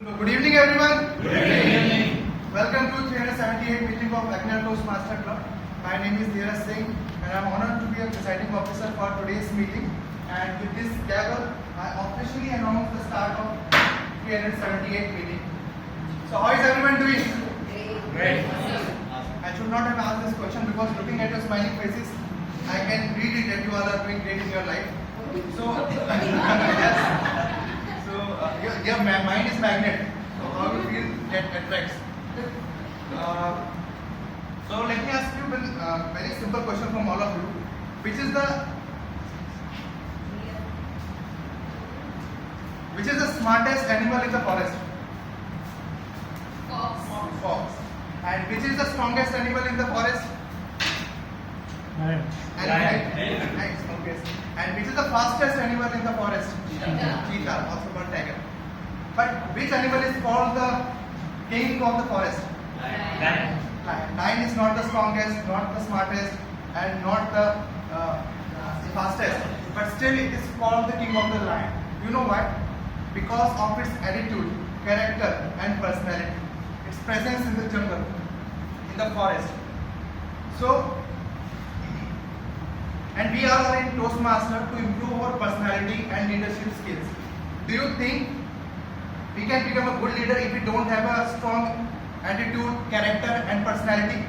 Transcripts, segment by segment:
So, good evening everyone. Good evening. Welcome to 378 meeting of Toastmasters Club. My name is Dheeraj Singh and I am honored to be a presiding officer for today's meeting. And with this gavel, I officially announce the start of 378 meeting. So how is everyone doing? Great. I should not have asked this question because looking at your smiling faces, I can read it that you all are doing great in your life. So, yes. Your mind is magnet. So how you feel that attracts. So let me ask you a very simple question from all of you. Which is the smartest animal in the forest? Fox. And which is the strongest animal in the forest? Lion. Nice. Okay. And which is the fastest animal in the forest? Cheetah. Also called tiger. But which animal is called the king of the forest? Lion. Lion is not the strongest, not the smartest, and not the fastest. But still, it is called the king of the lion. You know why? Because of its attitude, character, and personality. Its presence in the jungle, in the forest. So, and we all are in Toastmasters to improve our personality and leadership skills. Do you think we can become a good leader if we don't have a strong attitude, character, and personality?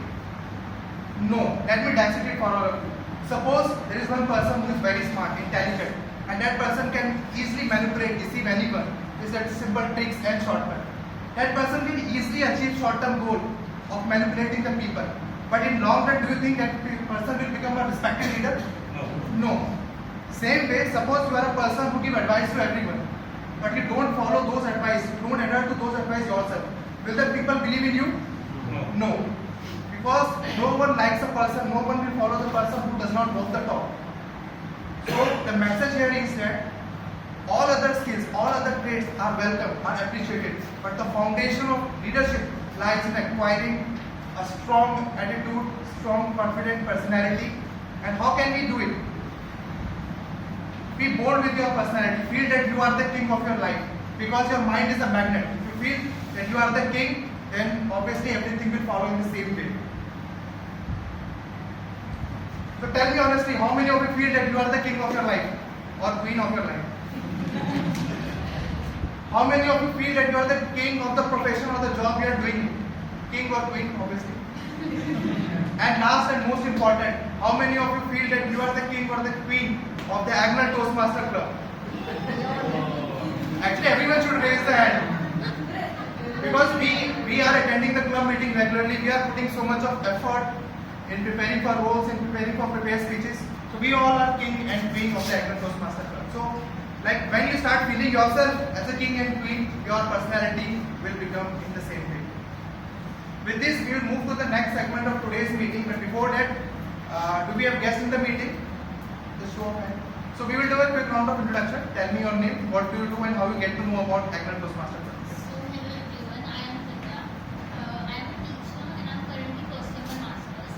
No. Let me dissect it for all of you. Suppose there is one person who is very smart, intelligent, and that person can easily manipulate, deceive anyone with such simple tricks and shortcuts. That person will easily achieve short-term goal of manipulating the people. But in long run, do you think that person will become a respected leader? No. Same way, suppose you are a person who give advice to everyone, but you don't follow those advice, you don't adhere to those advice yourself. Will the people believe in you? No. Because no one likes a person, no one will follow the person who does not walk the talk. So the message here is that all other skills, all other traits are welcome, are appreciated. But the foundation of leadership lies in acquiring a strong attitude, strong confident personality. And how can we do it? Be bold with your personality. Feel that you are the king of your life. Because your mind is a magnet. If you feel that you are the king, then obviously everything will follow in the same way. So tell me honestly, how many of you feel that you are the king of your life or queen of your life? How many of you feel that you are the king of the profession or the job you are doing? King or queen, obviously. And last and most important, how many of you feel that you are the king or the queen of the annual Toastmaster Club? Actually, everyone should raise the hand. Because we are attending the club meeting regularly, we are putting so much of effort in preparing for roles, in preparing for prepared speeches. So we all are king and queen of the annual Toastmaster Club. So, like when you start feeling yourself as a king and queen, your personality will become in the same way. With this, we will move to the next segment of today's meeting. But before that, do we have guests in the meeting? Just show of hands. So we will do a quick round of introduction. Tell me your name, what do you do, and how you get to know about Agner Toastmasters. So hello everyone, I am Vidya. I am a teacher and I am currently pursuing my masters.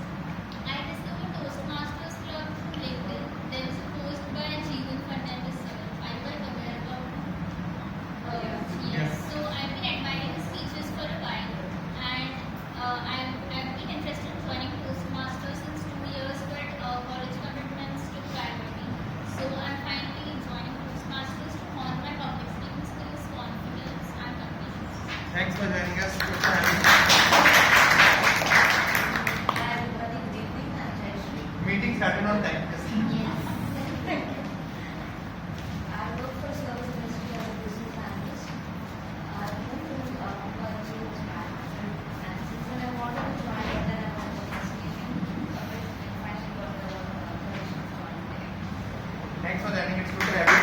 I discovered Toastmasters Club through LinkedIn. There is a post by Jeevan Fernandez sir. Are you guys aware about him? Yes. So I've been admiring his speeches for a while, and I've been interested in joining Toastmasters since 2 years, but college commitments took priority. So I'm finally joining Toastmasters to hone my public speaking skills, confidence, and communication. Thanks for joining us. Hi everybody, good evening. I'm Jayashree. Meeting started on time. Yes. Thank you. I work for service industry as a business analyst. I moved to Mumbai 2 years back, and since then I wanted to join, but then I wanted to speaking a bit and finally got the permission to join today. Thanks for joining. It's good to have you.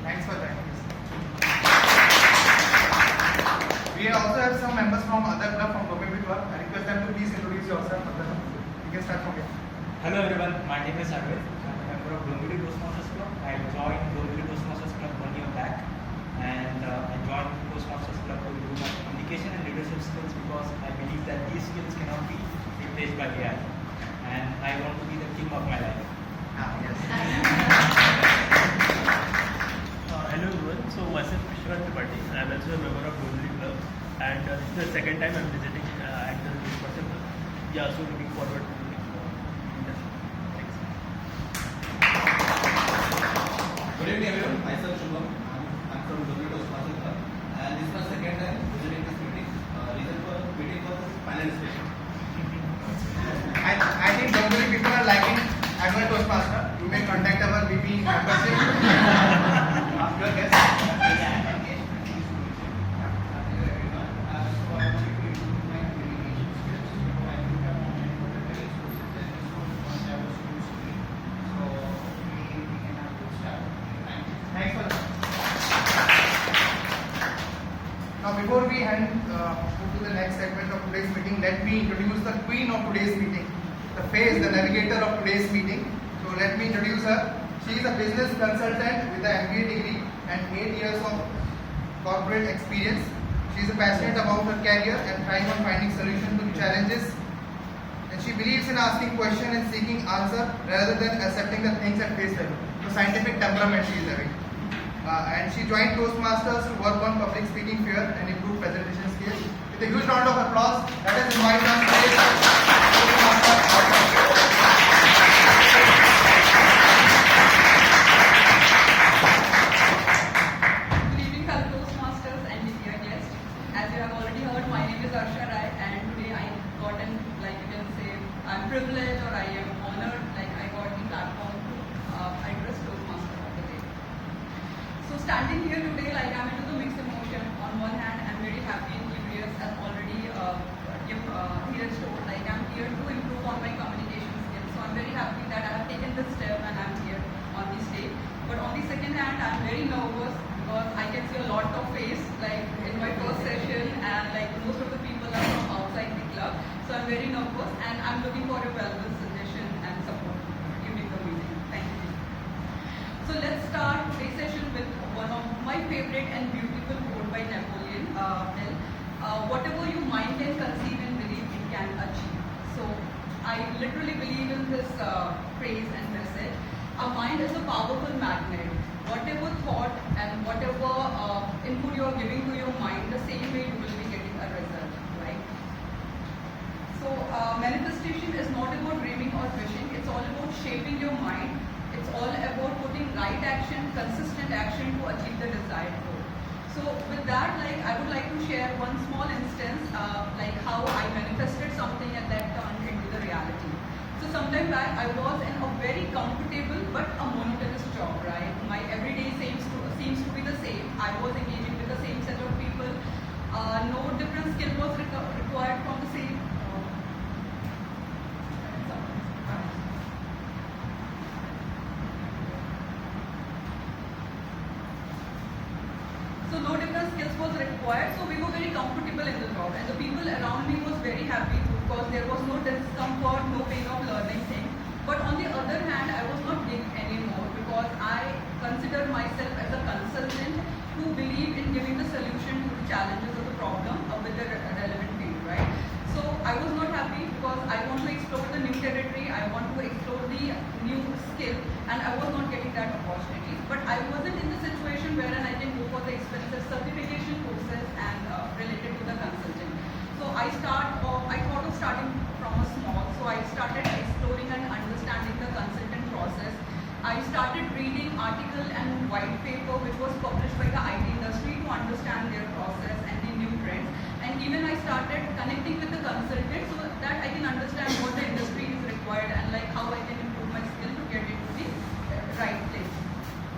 Thanks for joining us. We also have some members from other club from Gopinbit Club. I request them to please introduce yourself. You can start from here. Hello everyone, my name is Arvind. I'm a member of Dombili Toastmasters Club. I joined Dombili Toastmasters Club 1 year back, and I joined Toastmasters Club to improve my communication and leadership skills because I believe that these skills cannot be replaced by AI. and I want to be the king of my life. Yes. Hello everyone, so myself Vishwanath Tripathi, I am also a member of Rotary Club, and this is the second time I am visiting at the person club. Yeah, so looking forward to this. Thanks. Good evening everyone, myself Shubham. I'm from Rotary Toastmasters Club, and this is my second time visiting this meeting. Reason for meeting was panel discussion. I think normally people are liking annual Toastmaster. You may contact our VP membership. Ask your guest. Thanks for that. Now, before we move to the next segment of today's meeting, let me introduce the queen of today's meeting, the face, the navigator of today's meeting. So, let me introduce her. She is a business consultant with an MBA degree and 8 years of corporate experience. She is passionate about her career and trying on finding solutions to challenges. And she believes in asking questions and seeking answer rather than accepting the things at face value. So, scientific temperament she is having. And she joined Toastmasters to work on public speaking fear and improve presentation skills. With a huge round of applause, let us invite on stage Toastmaster. Good evening, fellow Toastmasters and dear guests. As you have already heard, my name is Arsha Rai, and today I got an, like you can say, I'm privileged or I am honored, like I got the platform to address Toastmaster of the day. So standing here today, like I'm into the mixed emotion. On one hand, I'm very happy and curious, as already Dheeraj told, like I'm here to improve on my communication skills. So I'm very happy that I have taken this step and I'm here on the stage. But on the second hand, I'm very nervous because I can see a lot of face like in my first session, and like most of the people are from outside the club. So I'm very nervous and I'm looking for a valuable suggestion and support during the meeting. Thank you. So let's start today's session with one of my favorite and beautiful quote by Napoleon Hill. Whatever your mind can conceive and believe, it can achieve. So I literally believe in this phrase and message. Our mind is a powerful magnet. Whatever thought and whatever input you are giving to your mind, the same way you will be getting a result, right? So manifestation is not about dreaming or wishing. It's all about shaping your mind. It's all about putting right action, consistent action to achieve the desired goal. So with that, like I would like to share one small instance, like how I manifested something and that turned into the reality. So sometime back, I was in a very comfortable but a monotonous job, right? My everyday seems to be the same. I was engaging with the same set of people. No different skill was required from the same. So no different skills was required. So we were very comfortable in the job, and the people around me was very happy because there was no discomfort, no pain of learning things. But on the other hand, I was not giving anymore because I consider myself as a consultant who believe in giving the solution to the challenges of the problem with the relevant field, right? So I was not happy because I want to explore the new territory, I want to explore the new skill, and I was not getting that opportunity. But I wasn't in the situation wherein I can go for the expensive certification courses and related to the consulting. So I thought of starting from a small. So I started exploring and understanding the consultant process. I started reading article and white paper which was published by the IT industry to understand their process and the new trends. And even I started connecting with the consultant so that I can understand what the industry is required and like how I can improve my skill to get into the right place.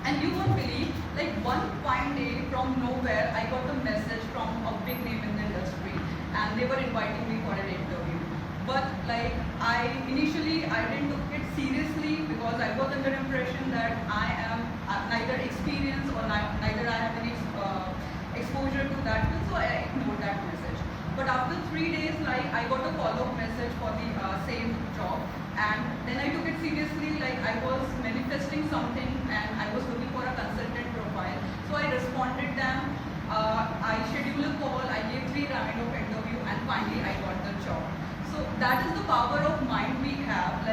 And you won't believe, like one fine day from nowhere, I got a message from a big name in the industry, and they were inviting me for an interview. But like initially I didn't took it seriously because I was under impression that I am neither experienced or neither I have any exposure to that, so I ignored that message. But after 3 days, like I got a follow-up message for the same job, and then I took it seriously. Like I was manifesting something, and I was looking for a consultant profile. So I responded them. I scheduled a call. I gave 3 rounds of interview, and finally I got the job. So that is the power of mind we have.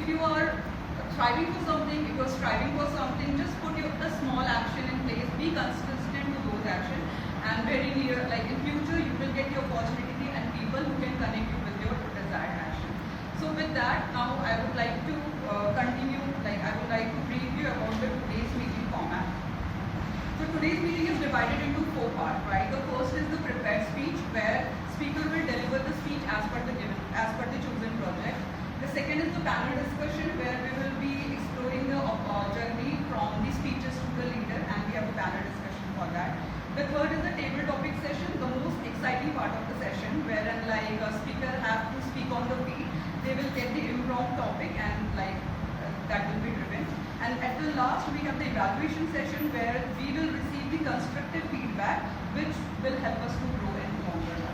if you are striving for something, if you are striving for something, just put a small action in place, be consistent to those actions, and very near, like in future, you will get the opportunity and people who can connect you with your desired action. So with that, now I would like to continue, like I would like to brief you about the today's meeting format. So today's meeting is divided into 4 parts, right? The first is the prepared speech, where speaker will deliver the speech as per the chosen project. The second is the panel discussion, where we will be exploring the journey from the speeches to the leader, and we have a panel discussion for that. The third is the table topic session, the most exciting part of the session, wherein like a speaker have to speak on the beat. They will get the impromptu topic and like that will be driven. And at the last, we have the evaluation session, where we will receive the constructive feedback, which will help us to grow in longer run.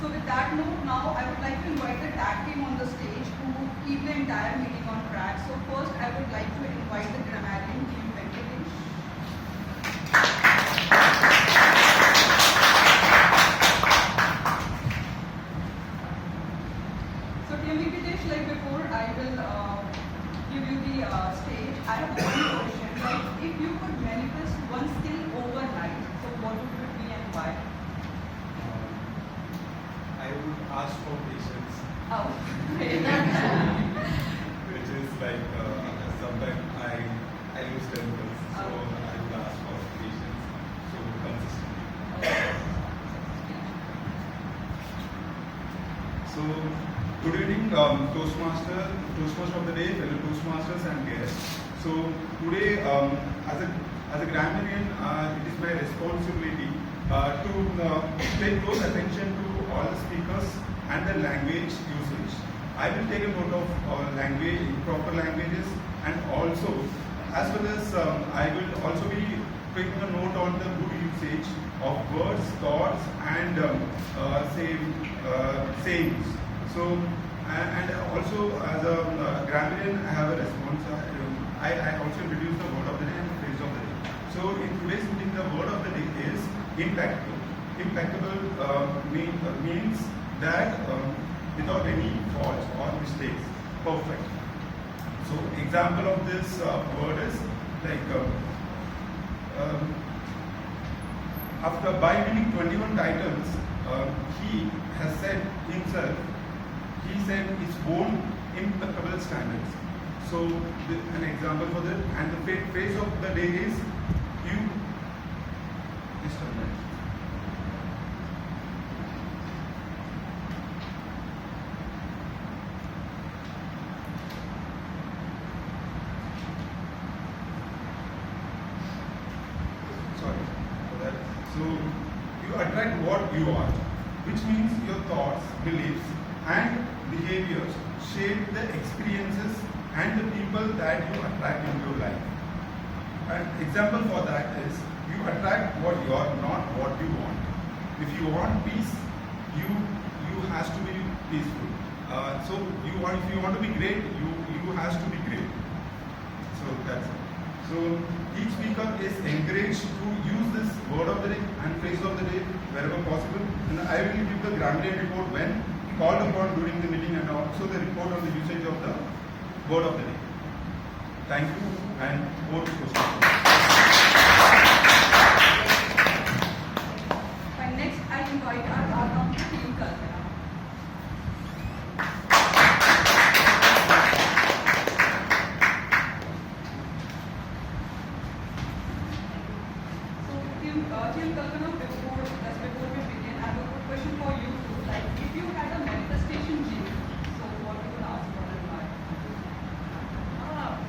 So with that note, now I would like to invite the tag team on the stage to keep the entire meeting on track. So first, I would like to invite the grammarian team. So Team Venkatesh, like before I will give you the stage, I have one question. Like if you could manifest one skill overnight, so what would it be and why? I would ask for patience, Oh, which is like sometimes I lose tempers, so I would ask for patience, so consistently. So good evening, Toastmaster of the day, fellow Toastmasters and guests. So today, as a grammarian, it is my responsibility to pay close attention to all the speakers and the language usage. I will take a note of language, proper languages, and also, as well as I will also be taking a note on the good usage of words, thoughts, and sayings. So, and also as a grammarian, I have a response. I also introduce the word of the day and the phrase of the day. So, in today's meeting, the word of the day is impeccable. Impeccable means that without any faults or mistakes, perfect. So, example of this word is like after by winning 21 titles, he has said himself, he said his own impeccable standards. So, an example for that, and the phrase of the day is you. Just a minute. Sorry for that. So, you attract what you are, which means your thoughts, beliefs, and behaviors shape the experiences and the people that you attract into your life. An example for that is you attract what you are, not what you want. If you want peace, you has to be peaceful. So if you want to be great, you has to be great. So that's it. So each speaker is encouraged to use this word of the day and phrase of the day wherever possible. And I will give the grammarian report when called upon during the meeting, and also the report on the usage of the word of the day. Thank you, and over to questions. And next, I invite our company team Kalpana. So, team Kalpana, before we begin, I have a quick question for you too. Like, if you had a manifestation genie, so what you would ask for and why?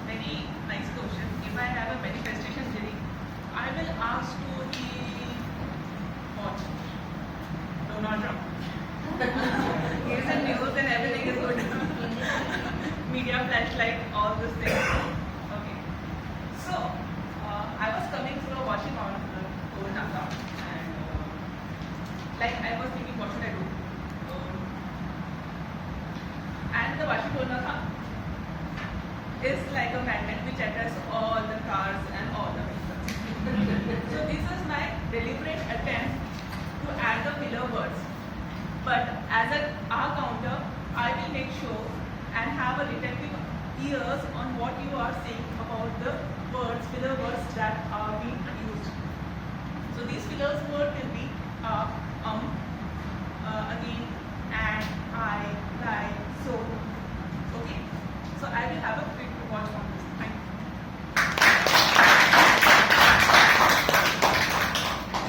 Very nice question. If I have a manifestation genie, I will ask to the what? Donald Trump. He is in news and everything is good. Media flashlight, all those things. Okay. So I was coming through watching on the Kolkata, and like I was thinking, what should I do? And the Kolkata is like a magnet which attracts all the cars and all the vehicles. So this is my deliberate attempt to add the filler words. But as a R counter, I will make sure and have a relative ears on what you are saying about the words, filler words that are being used. So these fillers word will be again, and, I, like, so. Okay? So I will have a quick watch on this. Thank you.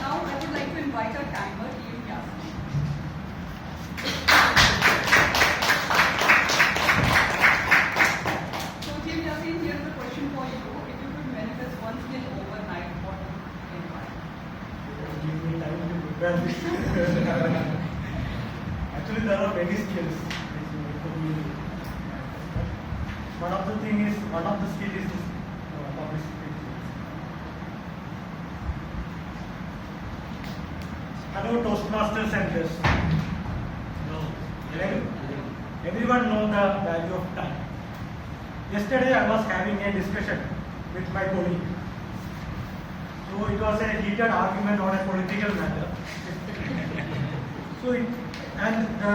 Now I would like to invite our timer, Team Yasin. So Team Yasin, here's the question for you. If you could manifest one skill overnight, what would it be? Give me time to prepare this. Actually, there are many skills which could be. One of the skill is public speaking. Hello, Toastmasters and guests. Everyone know the value of time. Yesterday, I was having a discussion with my colleague. So it was a heated argument on a political matter. And the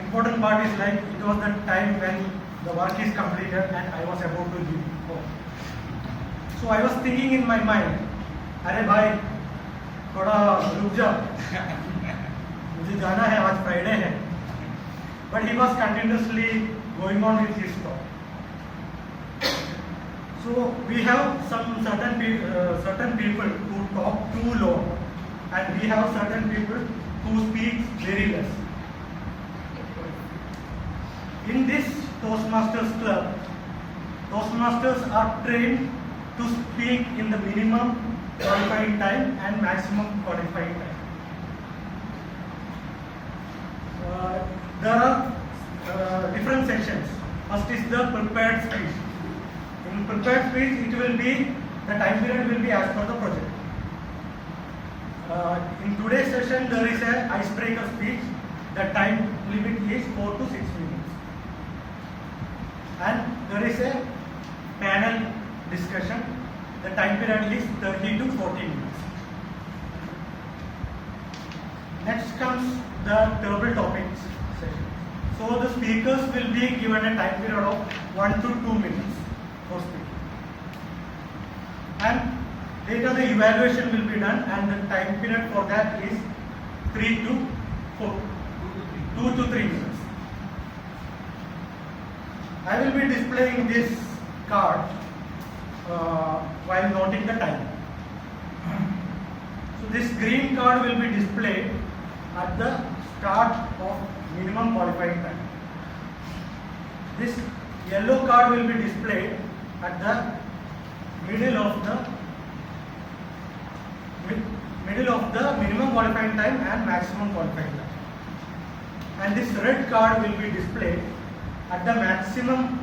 important part is like it was the time when the work is completed and I was about to leave home. So I was thinking in my mind, अरे भाई थोड़ा रुक जा, मुझे जाना है, आज Friday है. But he was continuously going on with his talk. So we have some certain people who talk too long, and we have certain people who speak very less. In this Toastmasters club, Toastmasters are trained to speak in the minimum qualifying time and maximum qualifying time. There are different sections. First is the prepared speech. In prepared speech, it will be, the time period will be as per the project. In today's session, there is an icebreaker speech. The time limit is 4 to 6 minutes. And there is a panel discussion. The time period is 30 to 40 minutes. Next comes the table topics session. So the speakers will be given a time period of 1 to 2 minutes for speaking. And later the evaluation will be done, and the time period for that is 2 to 3 minutes. I will be displaying this card while noting the time. So this green card will be displayed at the start of minimum qualifying time. This yellow card will be displayed at the middle of the minimum qualifying time and maximum qualifying time. And this red card will be displayed at the maximum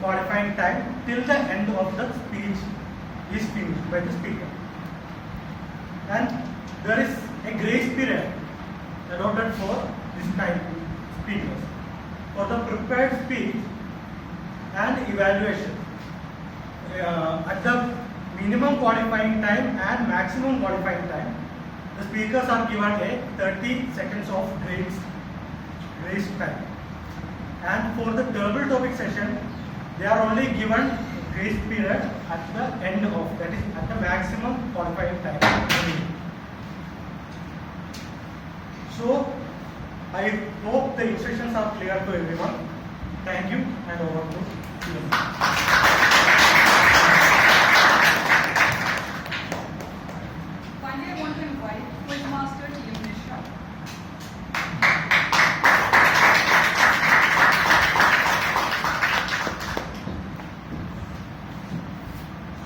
qualifying time till the end of the speech is finished by the speaker. And there is a grace period allotted for this time speakers for the prepared speech and evaluation. At the minimum qualifying time and maximum qualifying time, the speakers are given a 30 seconds of grace time. And for the table topic session, they are only given grace period at the end of, that is at the maximum qualifying time. So I hope the instructions are clear to everyone. Thank you, and over to you. Finally, I want to invite Quizmaster Team Nisha.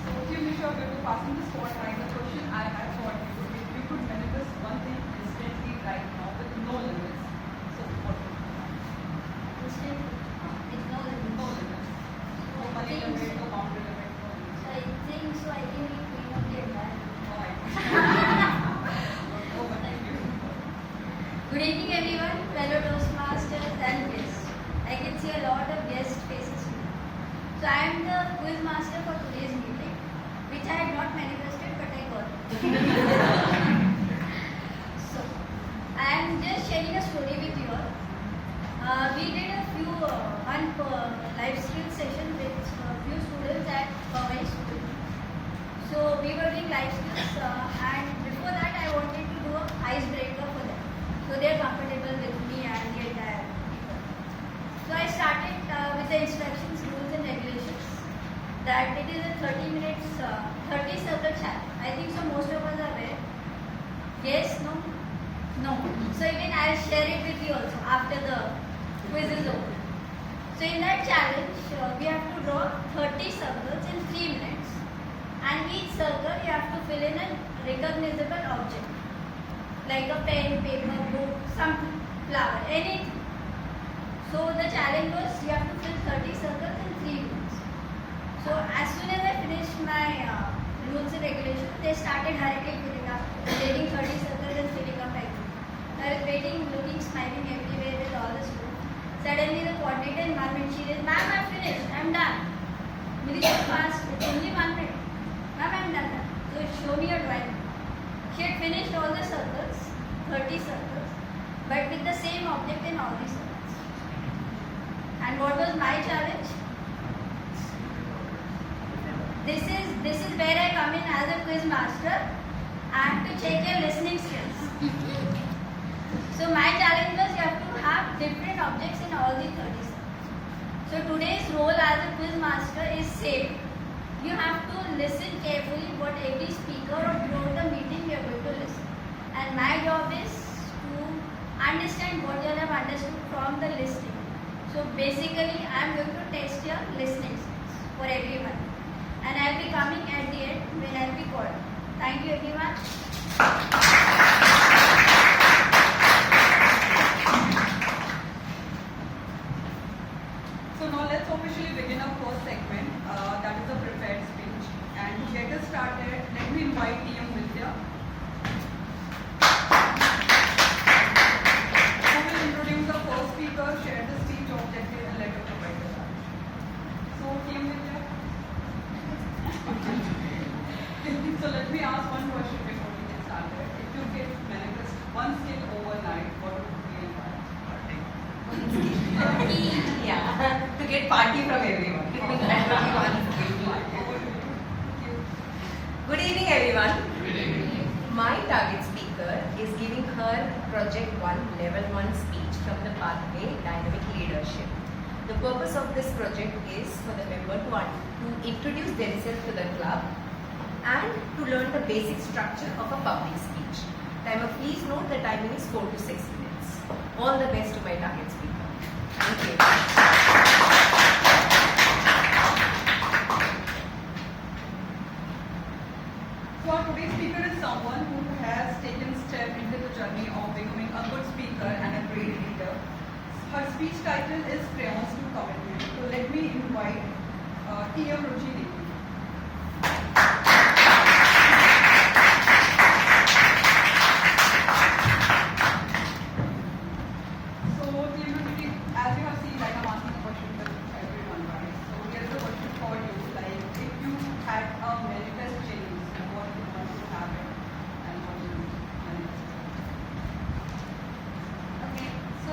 So Team Nisha, we will passing the spotlight. The question I have for you: if you could manifest one thing instantly right now with no limits, so what would it be? Instant, it's no limit. No limits. No money limit, no boundary limit, no limits. So I think I can be queen of the environment. Alright. Over to you. Good evening, everyone, fellow Toastmasters and guests. I can see a lot of guest faces here. So I am the quiz master for today's meeting, which I had not manifested, but I got it. So I am just sharing a story with you all. We did a few life skill sessions which instructions, rules and regulations. That it is a 30 minutes, 30 circle challenge. I think so most of us are aware. Yes, no? No. So even I'll share it with you also after the quiz is over. So in that challenge, we have to draw 30 circles in 3 minutes. And each circle you have to fill in a recognizable object. Like a pen, paper, book, some flower, anything. So the challenge was you have to fill 30 circles in 3 minutes. So as soon as I finished my rules and regulations, they started directly filling up, taking 30 circles and filling up everything. I was waiting, looking, smiling everywhere with all the students. Suddenly the coordinator in 1 minute, she said, "Ma'am, I'm finished, I'm done." Very fast, it's only 1 minute. "Ma'am, I'm done." So show me your drawing. She had finished all the circles, 30 circles, but with the same object in all the circles. And what was my challenge? This is where I come in as a quiz master. I have to check your listening skills. So my challenge was you have to have different objects in all the 30 circles. So today's role as a quiz master is same. You have to listen carefully what every speaker or throughout the meeting we are going to listen. And my job is to understand what you all have understood from the listening. So basically I am going to test your listening skills for everyone. And I will be coming at the end when I will be called. Thank you everyone. So now let's officially begin our first segment, that is the prepared speech. And to get us started, let me invite TM Vidya, who will introduce the first speaker, share the speech objective and let us provide the challenge. So TM Vidya. So let me ask one question before we get started. If you could manifest one skill overnight, what would it be and why? Yeah, to get party from everyone. Good evening, everyone. My target speaker is giving her Project 1 Level 1 speech from the pathway Dynamic Leadership. The purpose of this project is for the member to introduce themselves to the club and to learn the basic structure of a public speech. Timer, please note the timing is 4 to 6 minutes. All the best to my target speaker. Thank you. So our today's speaker is someone who has taken step into the journey of becoming a good speaker and a great leader. Her speech title is Crayons to Commitment. So let me invite TM Ruchi Devi. So TM Ruchi, as you have seen, like I'm asking a question to everyone, right? So here's the question for you. Like if you had a manifest change, what you want to happen and what you manifest? Okay, so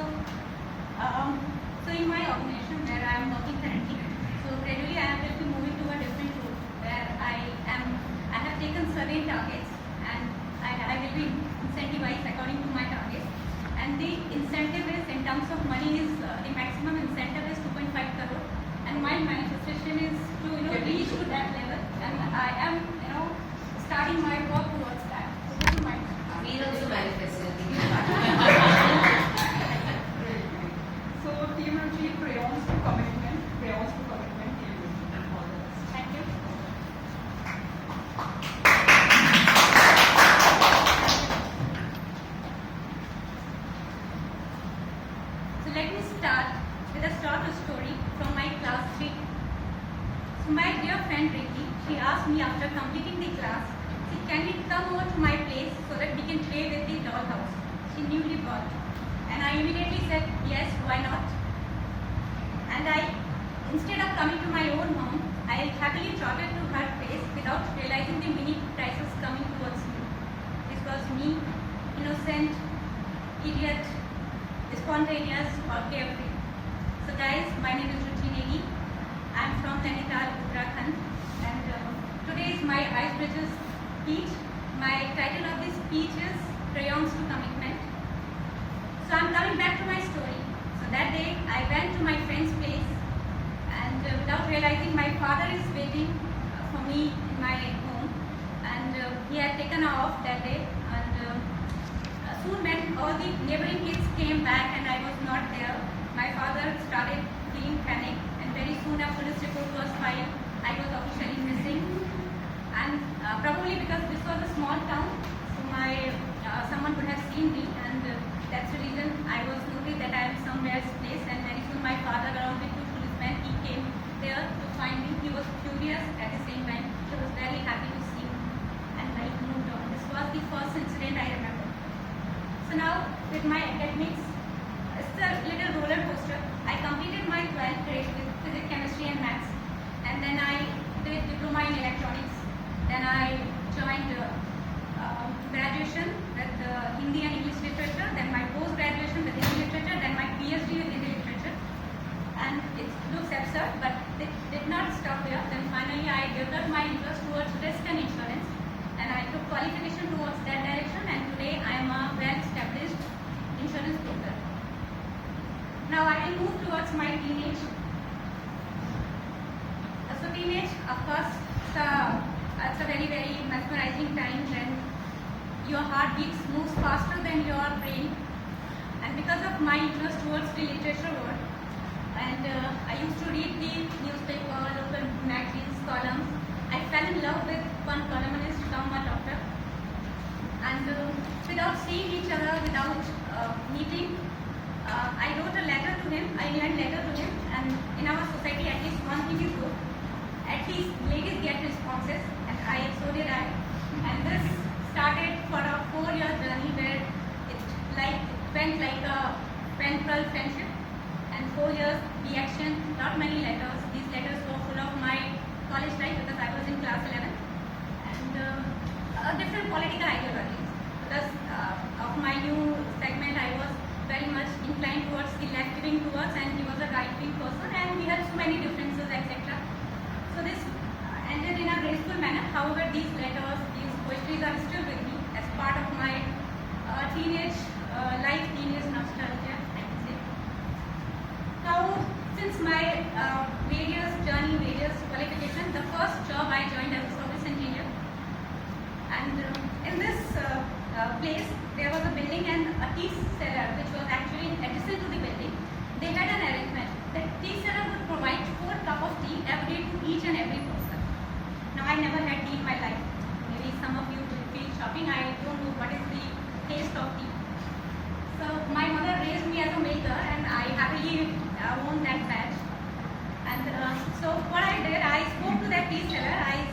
in my organization where I am working currently, so gradually I will be moving to a different route where I have taken certain targets and I will be incentivized according to my targets. And the incentive is in terms of money is the maximum incentive is 2.5 crore. And my manifestation is to reach to that level. And I am starting my work towards that. So this is my. We also manifested. So Team Ruchi, crayons to commitment, Team Ruchi. All the best. Thank you. So let me start with a story from my class 3. So my dear friend Ricky, she asked me after completing the class, can we come over to my place so that we can play with the dollhouse she newly bought? And I immediately said, yes, why not? And instead of coming to my own home, I happily trotted to her place without realizing the many prices coming towards me. This was me, innocent, idiot, spontaneous or carefree. So guys, my name is Ruchi Negi. I am from Nainital, Uttarakhand, and today is my icebreaker speech. My title of this speech is Crayons to Commitment. So I'm coming back to my story. So that day I went to my friend's place And without realizing, my father is waiting for me in my home, and he had taken off that day. And soon, when all the neighboring kids came back and I was not there, my father started feeling panic, and very soon a police report was filed. I was officially missing, and probably because this was a small town, so my someone would have seen me, and that's the reason I was noticed that I am somewhere place. And very soon my father, along with 2 policemen, he came there to find me. He was curious at the same time. He was very happy to see me, and life moved on. This was the first incident I remember. So now with my academics, it's a little roller coaster. I completed my 12th grade with physics, chemistry and maths, and then I did diploma in electronics. Then I joined graduation with Hindi and English literature, then my post-graduation with Hindi literature, then my PhD with Hindi literature. And it looks absurd, but it did not stop here. Then finally I developed my interest towards risk and insurance, and I took qualification towards that direction, and today I am a well-established insurance broker. Now I will move towards my teenage. So teenage, of course, it's a very, very mesmerizing time when your heartbeat moves faster than your brain. And because of my interest towards the literature world, and I used to read the newspaper, local magazines, columns, I fell in love with one columnist, come a doctor. And without seeing each other, without meeting, I wrote a letter to him, I wrote a letter to him, and in our society at least one thing is good. At least ladies get responses, and so did I. And this started for a 4-year journey where it went like a pen-pal friendship. And 4 years, the action, not many letters. These letters were full of my college life because I was in class 11. And different political ideologies. Because of my new segment, I was very much inclined towards the left-wing towards, and he was a right-wing person, and we had so many differences, etc. So this ended in a graceful manner. However, these letters, these poetries are still with me as part of my teenage life, teenage nostalgia, I can say. Now, since my various journey, various qualifications, the first job I joined as a service engineer. And in this place, there was a building and a tea cellar, which was actually adjacent to the building. They had an arrangement that tea cellar would provide 4 cups of tea every day to each and every person. Now, I never had tea in my life. Maybe some of you will feel shocking. I don't know what is the taste of tea. So, my mother raised me as a maker, and I happily won that badge. And so, what I did, I spoke to that tea seller. I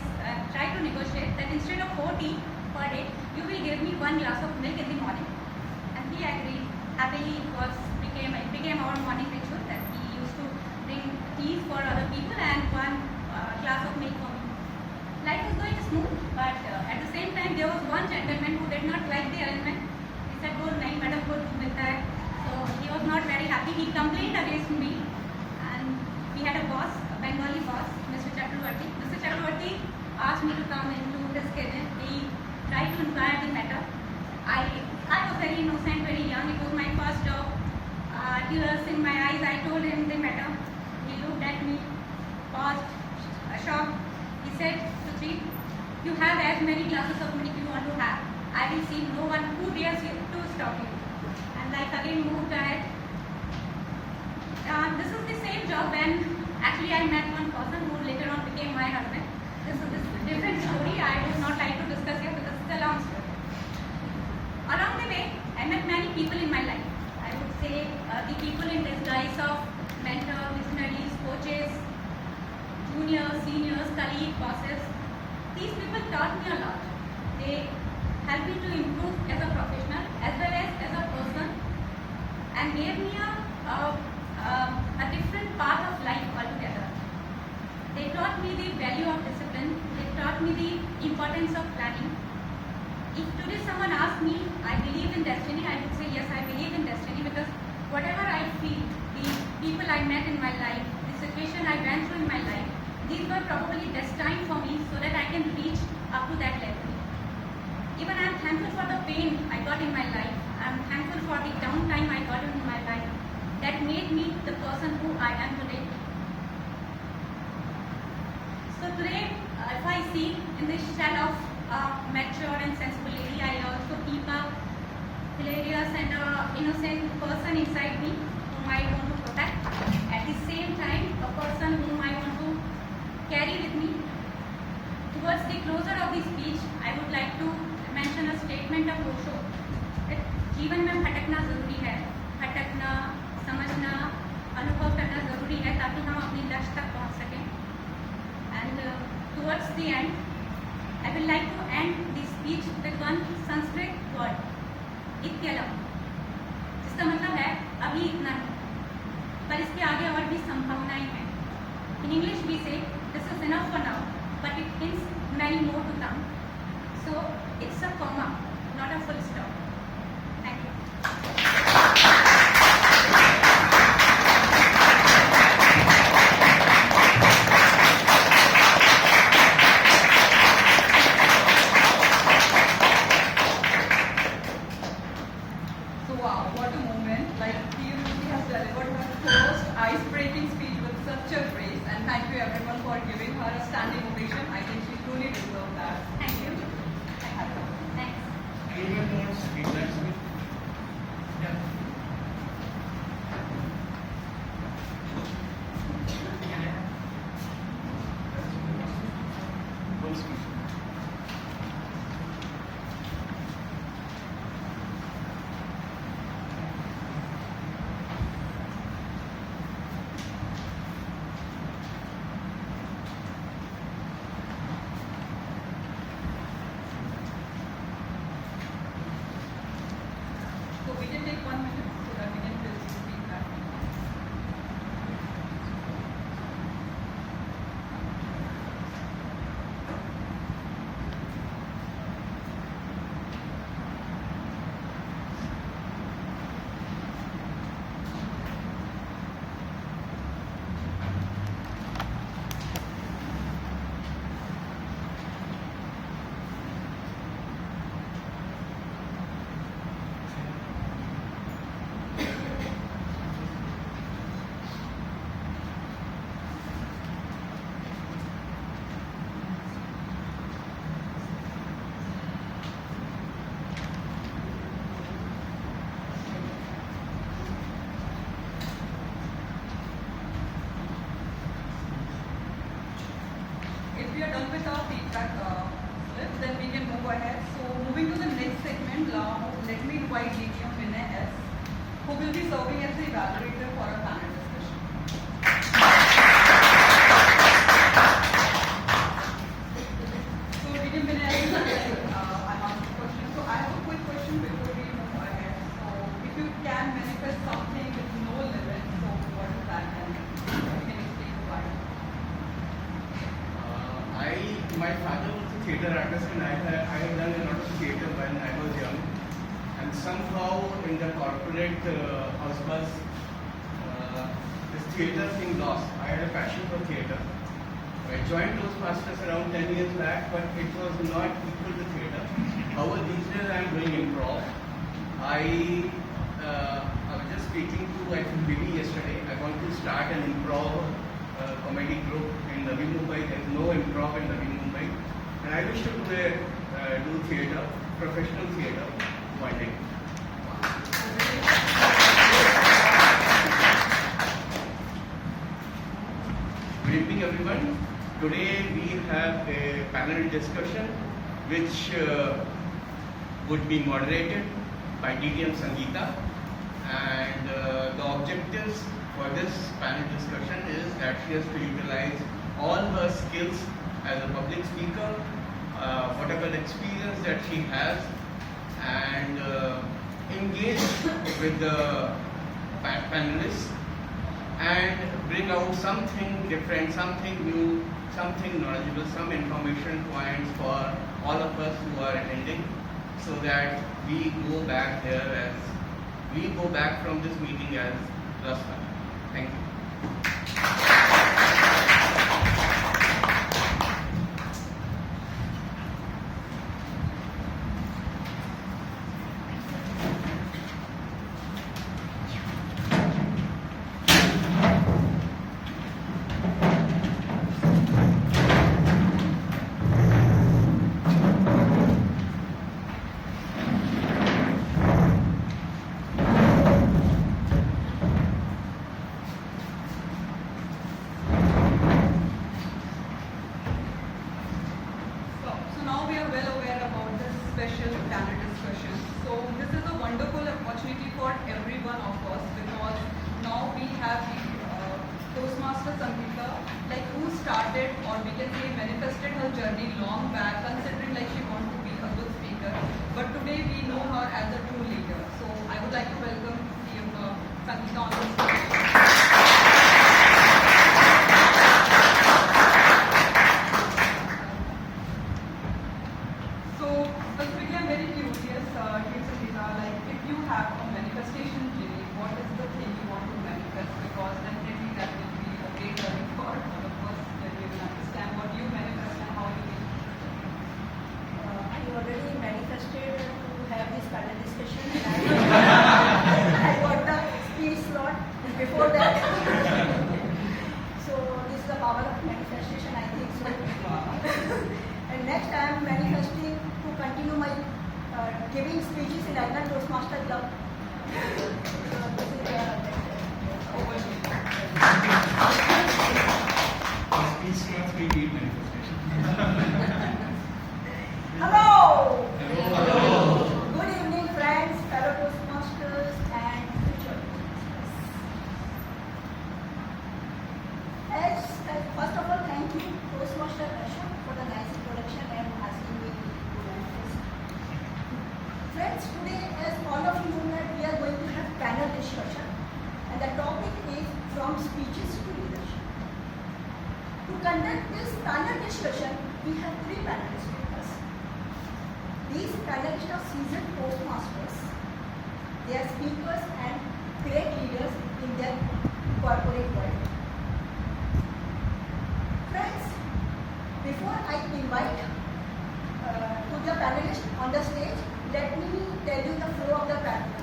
tried to negotiate that instead of 4 tea per day, you will give me 1 glass of milk in the morning. And he agreed. Happily, it became our morning ritual that he used to bring tea for other people and 1 glass of milk for me. Life was going smooth, but at the same time, there was one gentleman who did not like the arrangement. He said, "Oh, nahi, madam, ko milta hai." So he was not very happy. He complained against me, and we had a boss, a Bengali boss, Mr. Chakravarti. Mr. Chakravarti asked me to come into his cabin. He tried to inquire the matter. I was very innocent, very young. It was my first job. Tears in my eyes, I told him the matter. He looked at me, paused, shocked. He said, "Suchi, you have as many glasses of milk you want to have. I will see no one who dares to stop you." And life again moved ahead. This is the same job when actually I met one person who later on became my husband. This is a different story. I would not like to discuss here because it's a long story. Along the way, I met many people in my life. I would say the people in disguise of mentor, missionaries, coaches, juniors, seniors, colleagues, bosses. These people taught me a lot. They helped me to improve as a professional as well as a person, and gave me a different path of life altogether. They taught me the value of discipline. They taught me the importance of planning. If today someone asks me, I believe in destiny, I would say yes, I believe in destiny, because whatever I feel, the people I met in my life, the situation I went through in my life, these were probably destined for me so that I can reach up to that level. Even I am thankful for the pain I got in my life. I am thankful for the downtime I got in my life that made me the person who I am today. today, if I see in this shell of mature and sensible lady, I also keep a hilarious and innocent person inside me whom I want to protect. At the same time, a person whom I want to carry with me. Towards the closure of the speech, I would like to mention a statement of Osho that जीवन में भटकना जरूरी है, भटकना, समझना, अनुभव करना जरूरी है ताकि हम अपनी लक्ष्य तक पहुंच सकें. And towards the end, I will like to end this speech with one Sanskrit word, इत्यलम, जिसका मतलब है अभी इतना ही, पर इसके आगे और भी संभावनाएं हैं. In English we say this is enough for now, but it hints many more to come. So it's a comma, not a full stop. Thank you. So wow, what a moment. Like he really has delivered her first ice-breaking speech with such a grace, and thank you everyone for giving her a standing ovation. I think she truly deserved that. Thank you. Thanks. Anyone wants feedback? Yeah. One speech. So we can take 1 minute so that we can fill this feedback. If we are done with our feedback slips, then we can move ahead. So moving to the next segment, let me invite DTM Vinay S, who will be serving as the evaluator for our panel discussion. So DTM Vinay S, I'm asking a question. So I have a quick question before we move ahead. So if you can manifest something with no limit, so what is that? And you can explain why. My father was a theatre artist, and I had done a lot of theatre when I was young. And somehow in the corporate house bus, this theatre thing lost. I had a passion for theatre. I joined Toastmasters around 10 years back, but it was not equal to theatre. However, these days I am doing improv. I was just speaking to, I think, Billy yesterday. I want to start an improv comedy group in Navi Mumbai. There is no improv in Navi Mumbai. And I wish to do theatre, professional theatre, one day. Good evening, everyone. Today we have a panel discussion which would be moderated by DTM Sangeeta. And the objectives for this panel discussion is that she has to utilize all her skills as a public speaker, whatever experience that she has, and engage with the panelists and bring out something different, something new, something knowledgeable, some information points for all of us who are attending, so that we go back from this meeting as Rasta. Thank you. Toastmaster Sangeeta, like who started or we can say manifested her journey long back, considering like she wanted to be a good speaker. But today we know her as a true leader. So I would like to welcome Sangeeta on the stage. So specifically, I'm very curious, Sangeeta, like if you have a manifestation journey, what is the thing you want to manifest? Because definitely that will be a great learning for all of us that we will understand what you manifest and how you will. I already manifested to have this panel discussion. I got the speech slot before that. So this is the power of manifestation, I think so. And next I am manifesting to continue my giving speeches in Agna Toastmaster Club. So this is Speech class we need manifestation. Hello! Hello. Good evening, friends, fellow Toastmasters, and future Toastmasters. First of all, thank you, Toastmaster Asha, for the nice introduction and asking me to manifest. Friends, today, as all of you know, that we are going to have panel discussion, and the topic is from speeches to leadership. To conduct this panel discussion, we have three panelists with us. These panelists are seasoned Toastmasters. They are speakers and great leaders in their corporate world. Friends, before I invite to the panelists on the stage, let me tell you the flow of the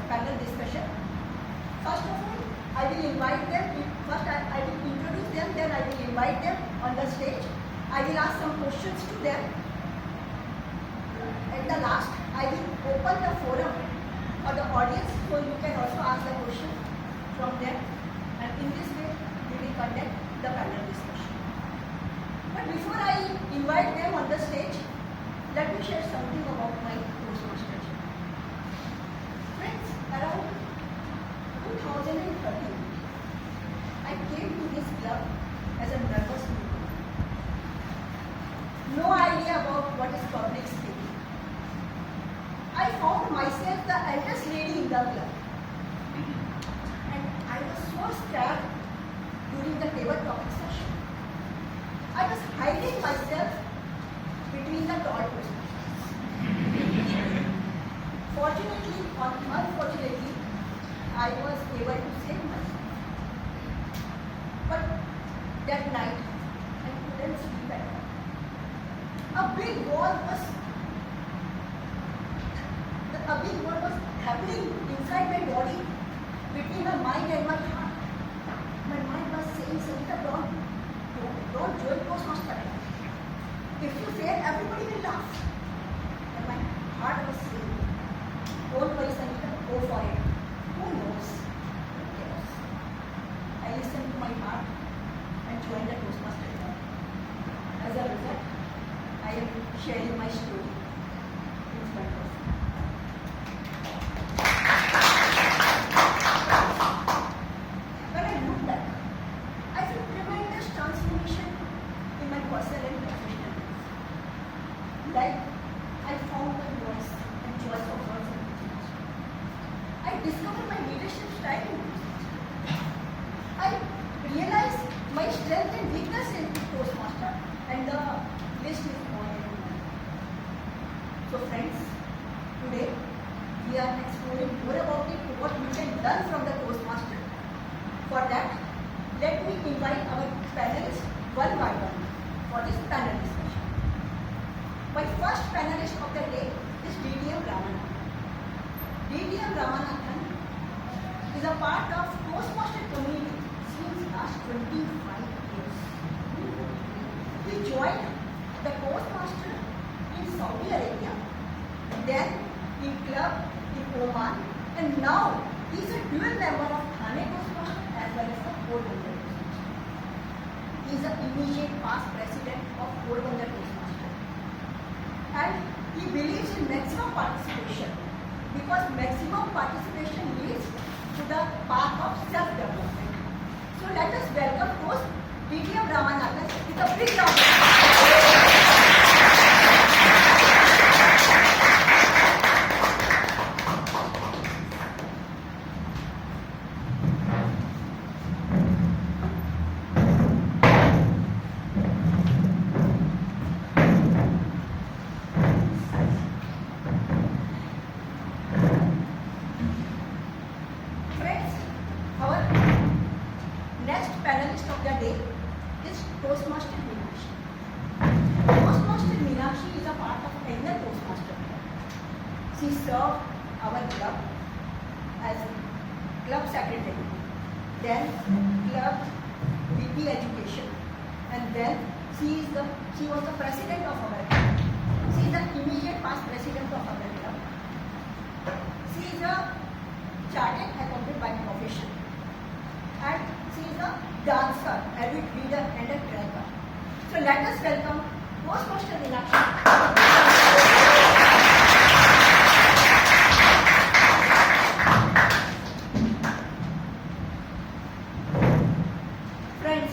panel discussion. First of all, I will invite them. First, I will introduce them, then I will invite them on the stage. I will ask some questions to them. At the last, I will open the forum for the audience, so you can also ask the question from them. And in this way, we will conduct the panel discussion. But before I invite them on the stage, let me share something about my Toastmaster journey. Friends, around 2013, I came to this club as a nervous newcomer. No idea about what is public speaking. I found myself the eldest lady in the club. And I was so scared during the table topic session. I was hiding myself between the tall Toastmasters. Fortunately or unfortunately, I was able to save myself. But that night, I couldn't sleep at all. A big war was happening inside my body, between my mind and my heart. My mind was saying, Sangeeta, don't join Toastmaster. If you fail, everybody will laugh. And my heart was saying, don't worry, Sangeeta, go for it. Who knows? Who cares? I listened to my heart and joined the Toastmaster club. As a result, I am sharing my story in front of you. When I look back, I feel tremendous transformation in my personal and professional life. Like, I found my voice and choice of words and messages. I discovered my leadership style in Toastmaster. I realized my strength and weakness in Toastmaster, and the list is on and on. So friends, today we are exploring more about it, what we can learn from the Toastmaster. For that, let me invite our panelists one by one for this panel discussion. My first panelist of the day is DDM Ramanathan. DDM Ramanathan is a part of Toastmaster community since last 25 years. He joined the Toastmaster in Saudi Arabia, then in club in Oman, and now he is a dual member of Thane Toastmaster as well as the Porbandar Toastmaster. He is the immediate past president of Porbandar Toastmaster. And he believes in maximum participation because maximum participation leads to the path of self-development. So let us welcome PTM Ramanathan with a big round of applause. Friends, our next panelist of the day is Toastmaster Meenakshi. Toastmaster Meenakshi is a part of annual Toastmaster Club. She served our club as club secretary, then club VP education, and then she was the president of our club. She is the immediate past president of our club. She is a chartered accountant by profession, and she is a dancer, avid reader, and a tracker. So let us welcome Toastmaster Meenakshi. Friends,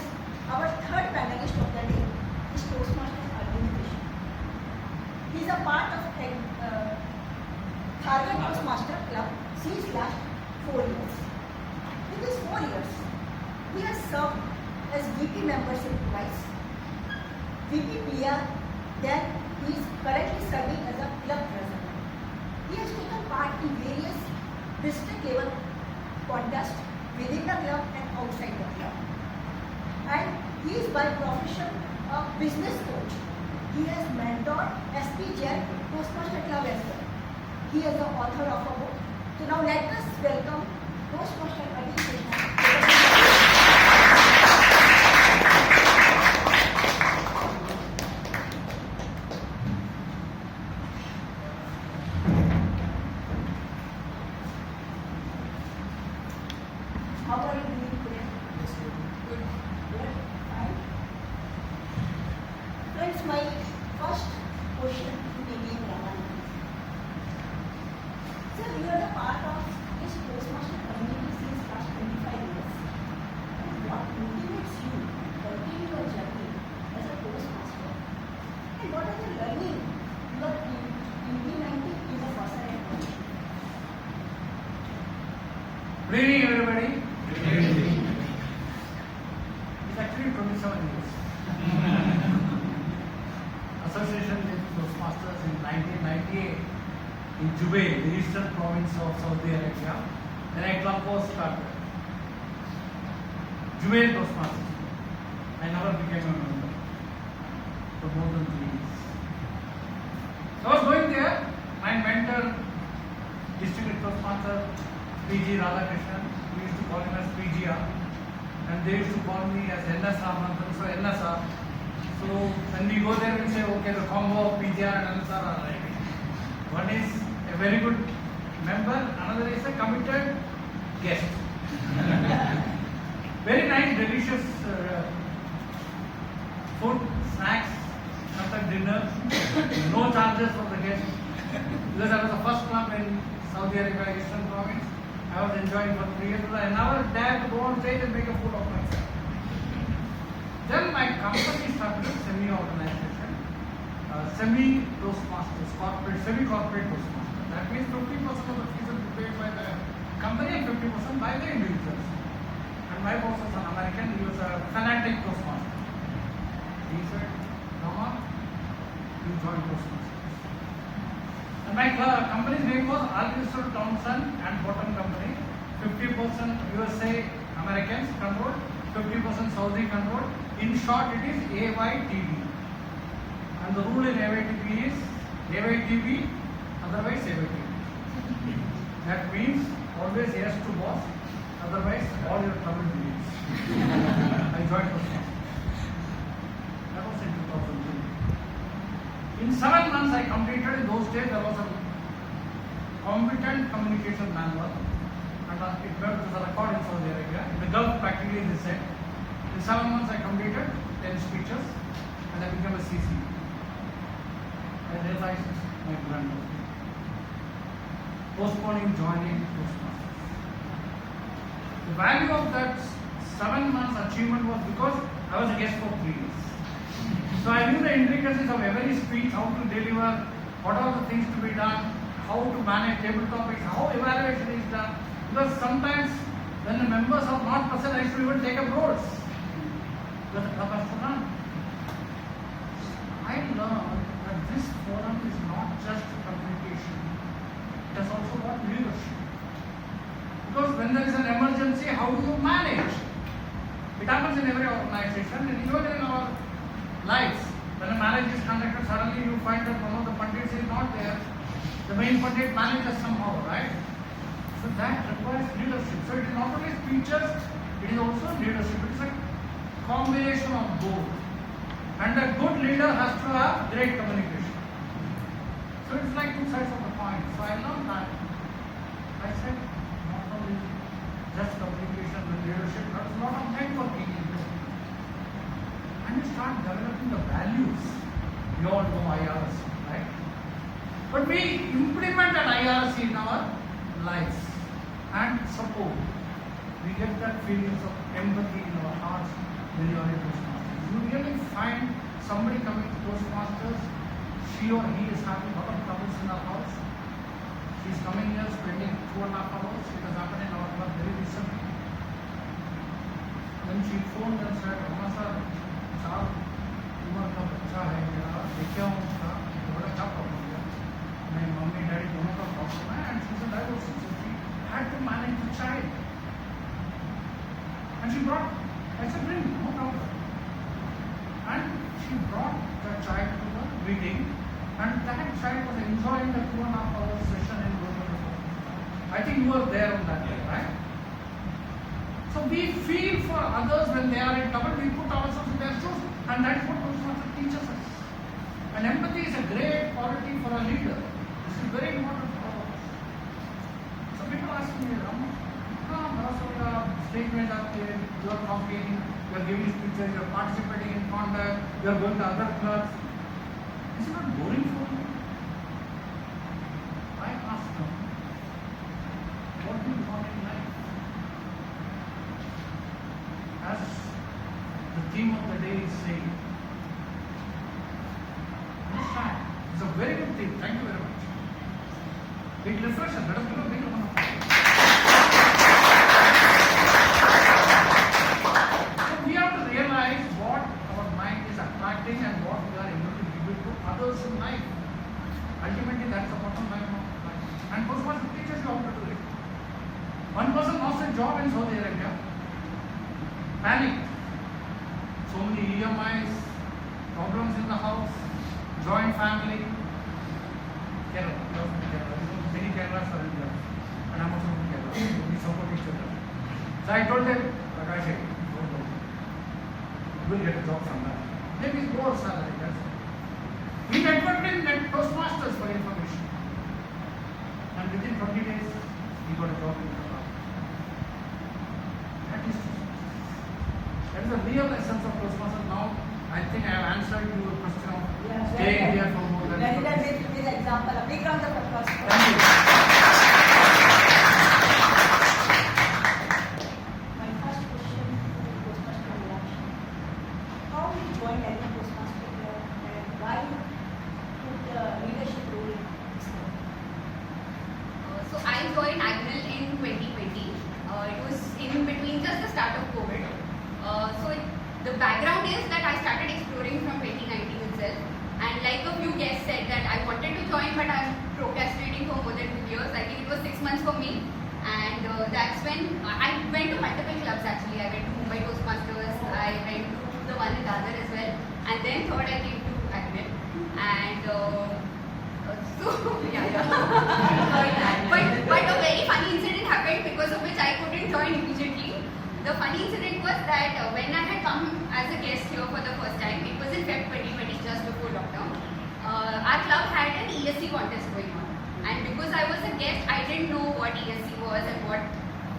our third panelist of the day is Toastmaster Organization. He is a part of Tharget Toastmaster Club since last 4 years. In these 4 years, he has served as VP membership twice, VP PR, then he is currently serving as a club president. He has taken part in various district level contests within the club and outside the club. And he is by profession a business coach. He has mentored SP Jain Toastmaster Club as well. He is the author of a book. So now let us welcome Toastmaster Organization. How are you doing today? Good. Good. Fine. Friends, my first question to begin Ramanathan. Sir, you are the part of this Toastmaster community since last 25 years. And what motivates you to continue your journey as a Toastmaster? And what are the learning you are implementing in the personal life? Good evening, everybody. It's actually 27 years. Association with Toastmasters in 1998 in Jubail, the eastern province of Saudi Arabia. Then a club was started. Jubail Toastmasters. I never became a member for more than 3 years. I was going there. My mentor, district Toastmaster PG Radhakrishnan, we used to call him as PGR, and they used to call me as NS Ramanathan, so NSR. So when we go there, we say, okay, the combo of PGR and NSR are right. One is a very good member, another is a committed guest. Very nice, delicious food, snacks, sometimes dinner, no charges for the guests. Because I was the first club in Saudi Arabia, Eastern Province. I was enjoying for 3 years. I never dared to go on stage and make a fool of myself. Then my company started a semi-organization, semi-Toastmasters, semi-corporate Toastmasters. That means 50% of the fees are paid by the company and 50% by the individuals. And my boss was an American, he was a fanatic Toastmaster. He said, Rama, you join Toastmasters. And my company's name was Architectural Townsend and Bottom Company. 50% USA Americans controlled, 50% Saudi controlled. In short, it is AYTB. And the rule in AYTB is AYTB, otherwise AYTB. That means always yes to boss, otherwise all your trouble begins. I joined Toastmasters. That was in 2002. In 7 months I completed. In those days there was a competent communication manual, and it was a record in Saudi Arabia. In the Gulf practically they said. In 7 months I completed 10 speeches and I became a CC. I realized my grandmother. Postponing joining Toastmasters. The value of that 7 months achievement was because I was a guest for 3 years. So I knew the intricacies of every speech, how to deliver, what are the things to be done, how to manage table topics, how evaluation is done. Because sometimes when the members are not present, I used to even take up roles. Because the club has to run. I learned that this forum is not just communication, it has also got leadership. Because when there is an emergency, how do you manage? It happens in every organization, and even in our lives. When a marriage is conducted, suddenly you find that one of the pandits is not there. The main pandit manages somehow, right? So that requires leadership. So it is not only speeches, it is also leadership. It is a combination of both. And a good leader has to have great communication. So it's like two sides of the coin. So I learned that. I said, not only just communication with leadership, but a lot of networking in this. And you start developing the values. You all know IRC, right? But we implemented IRC in our lives and support. We get that feelings of empathy in our hearts when you are in Toastmasters. You really find somebody coming to Toastmasters, she or he is having a lot of troubles in our house. She is coming here spending 2.5 hours. It has happened in our club very recently. When she phoned and said, "Amma sir, साहब उम्र का बच्चा है मेरा, देखा हूँ उसका, बड़ा क्या प्रॉब्लम है? मेरी मम्मी डैडी दोनों का प्रॉब्लम है, and she said I was she had to manage the child, and she brought, I said bring, no problem, and she brought the child to the meeting, and that child was enjoying the 2.5 hour session in Global. I think you were there on that day, right? So we feel for others when they are in trouble, we put ourselves in their shoes, and that's what Toastmasters teaches us. And empathy is a great quality for a leader. This is very important for all of us. So people ask me, stage में जाते हैं, you are talking, you are giving speeches, you are participating in conduct, you are going to other clubs. Is it not boring for you? I ask them, what do you want in life? As the theme of the day is saying, understand, it's a very good theme. Thank you very much. It refreshes. Let us give a big round of applause. So we have to realize what our mind is attracting and what we are able to give it to others in life. Ultimately, that's the bottom line of life. And Toastmasters teaches you how to do it. One person lost a job in Saudi Arabia. Panic. So many EMIs, problems in the house, joint family. Kerala. Many Keralas are in there. And I'm also from Kerala. We support each other. So I told them, like I said, don't worry. You will get a job somewhere. Maybe it's more salary. That's it. We networked in Toastmasters for information. And within 20 days, he got a job in Kerala. That is That is the real essence of Toastmasters. Now, I think I have answered your question of staying here for more than Very well, very good example. A big round of applause. Thank you. My first question to the Toastmaster reaction. How you joined as a Toastmaster club and why you took the leadership role in this club? So I joined Agnel in 2020. It was in between just the start of COVID. The background is that I started exploring from 2019 itself, and like a few guests said that I wanted to join but I'm procrastinating for more than 2 years. I think it was 6 months for me, and that's when I went to multiple clubs actually. I went to Mumbai Toastmasters, I went to the one in Dadar as well, and then third I came to Agnel, and but a very funny incident happened because of which I couldn't join immediately. The funny incident was that when I had come as a guest here for the first time, it was in February 2020, just before lockdown. Our club had an ESC contest going on, and because I was a guest, I didn't know what ESC was and what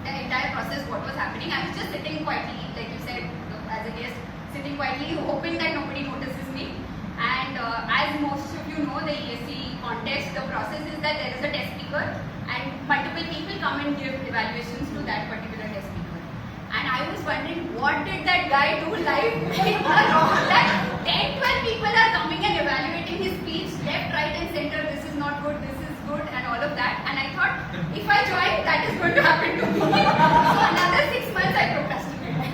the entire process, what was happening. I was just sitting quietly, like you said, as a guest, sitting quietly, hoping that nobody notices me. And as most of you know, the ESC contest, the process is that there is a test speaker, and multiple people come and give evaluations to that particular test speaker. And I was wondering what did that guy do live in the room. That 10-12 people are coming and evaluating his speech left, right and center. This is not good, this is good and all of that. And I thought if I join, that is going to happen to me. So another 6 months I procrastinated.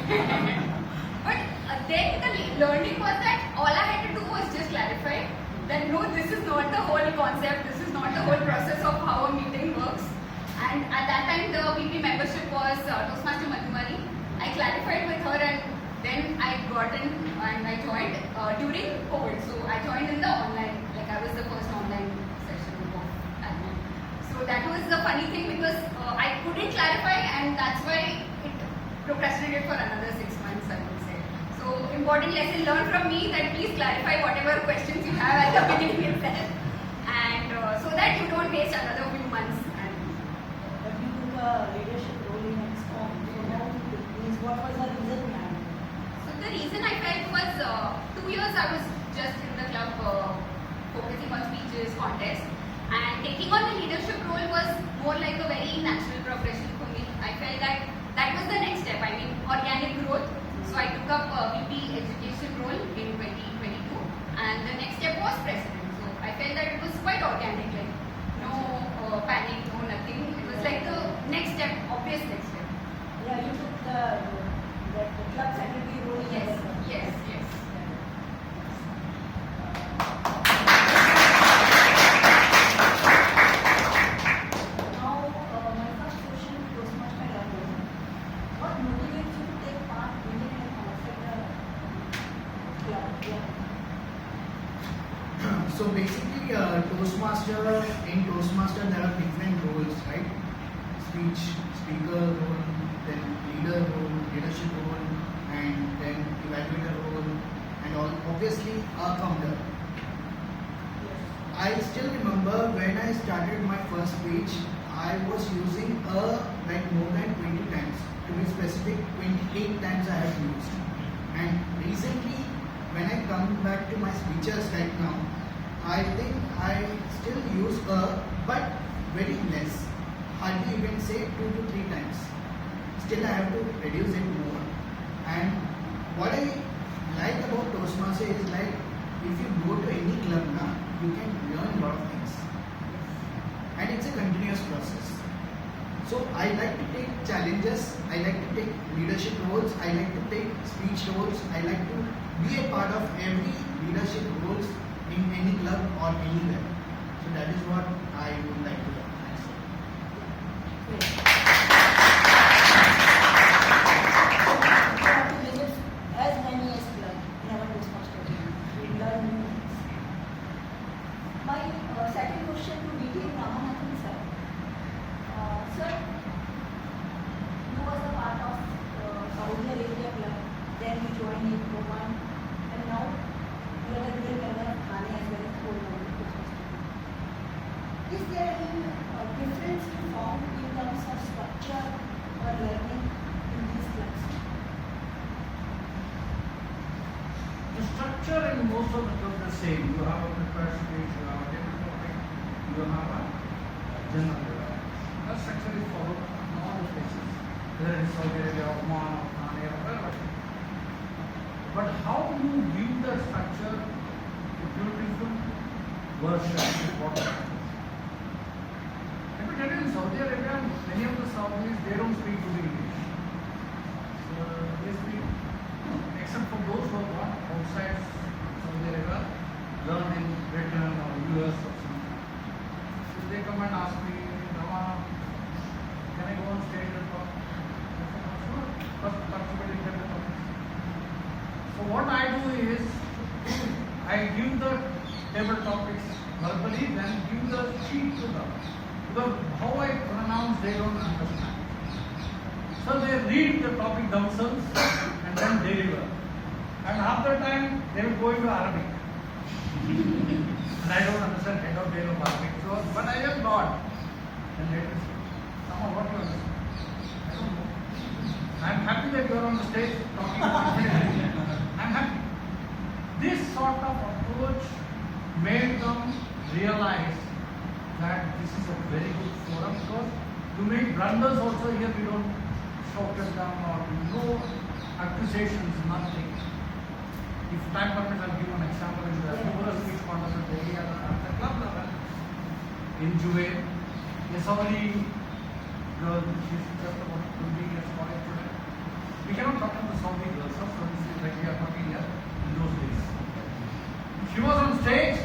But then the learning was that all I had to do was just clarify that no, this is not the whole concept, this is not the whole process of how a meeting works. And at that time the VP membership was Toastmaster Madhumari. I clarified with her and then I got in and I joined during COVID. So I joined in the online, like I was the first online session of admin. So that was the funny thing because I couldn't clarify and that's why it procrastinated for another 6 months, I would say. So important lesson learned from me that please clarify whatever questions you have at the beginning itself, and so that you don't waste another few months. And But you took a leadership role in XCOM. So how means what was the reason behind it? so the reason I felt was 2 years I was just in the club focusing on speeches, contests, and taking on the leadership role was more like a very natural progression for me. I felt that that was the next step. I mean organic growth. So I took up VP education role in 2022 and the next step was president. So I felt that it was quite organic, like no panic, no nothing. It was like the next step, obvious next step. Yeah, you took the club secretary role in Yes, the club. yes. Now, my first question to Toastmaster level. What motivates you to take part in it and outside the club? Yeah. So basically, in Toastmaster there are different roles, right? Speaker role, then leader role, leadership role, and then evaluator role, and all. Obviously, a counter. I still remember when I started my first speech, I was using like more than 20 times. To be specific, 28 times I have used. And recently, when I come back to my speeches right now, I think I still use but very less. Hardly even say 2 to 3 times. Still I have to reduce it more. And what I like about Toastmaster is like if you go to any club now, you can learn a lot of things. And it's a continuous process. So I like to take challenges, I like to take leadership roles, I like to take speech roles, I like to be a part of every leadership roles in any club or anywhere. So that is what I would like to answer. You have to visit as many as club in our Toastmaster team. We learn new things. My second question to DT Ramanathan sir. Sir, you was a part of Saudi Arabia club, then you joined in Oman, and now you are a real member of Thane as well as whole Toastmaster team. Is there any difference you found in terms of structure or learning in these clubs? The structure in most of the clubs are the same. You have a prepared speech, you have a table topic, you have a general debate. That structure is followed in all the places, whether it's Saudi Arabia, Oman, or Thane, or wherever. But how you view the structure, the beautiful version is what matters. Let me tell you, in Saudi Arabia, many of the Saudis, they don't speak good English. So they speak, except for those who are not outside Saudi Arabia, learn in Britain or US or something. So they come and ask me, Rama, can I go on stage and talk? I said, sure, first participate in table topics. So what I do is, I give the table topics verbally, then give the sheet to them. Because how I pronounce, they don't understand. So they read the topic themselves and then deliver. And half the time, they will go into Arabic. And I don't understand head of day of Arabic. So, but I just nod. And later say, Rama, what do you understand? I don't know. I'm happy that you are on the stage talking about it. I'm happy. This sort of approach made them realize that this is a very good forum because to make blunders also here we don't shout at them or we know accusations, nothing. If time permits, I'll give an example in the humorous speech contest at the club level. In Juve, a Saudi girl, she's just about 20 years college student. We cannot talk about the Saudi girls, so this is like we are talking here in those days. She was on stage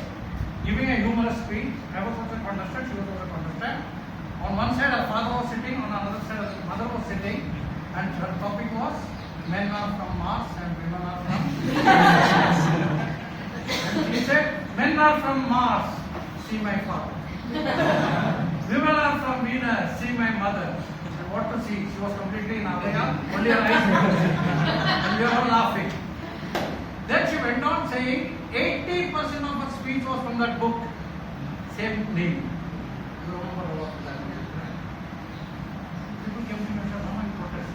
giving a humorous speech. I was also a contestant, she was also a contestant. On one side her father was sitting, on another side her mother was sitting, and her topic was men are from Mars and women are from and she said, men are from Mars, see my father. Women are from Venus, see my mother. And what to see? She was completely in Avaya, only her eyes were and we were all laughing. Then she went on saying 80% of her speech was from that book. Same name. You remember what that is, right? People came to me and said, "Mama, you protest."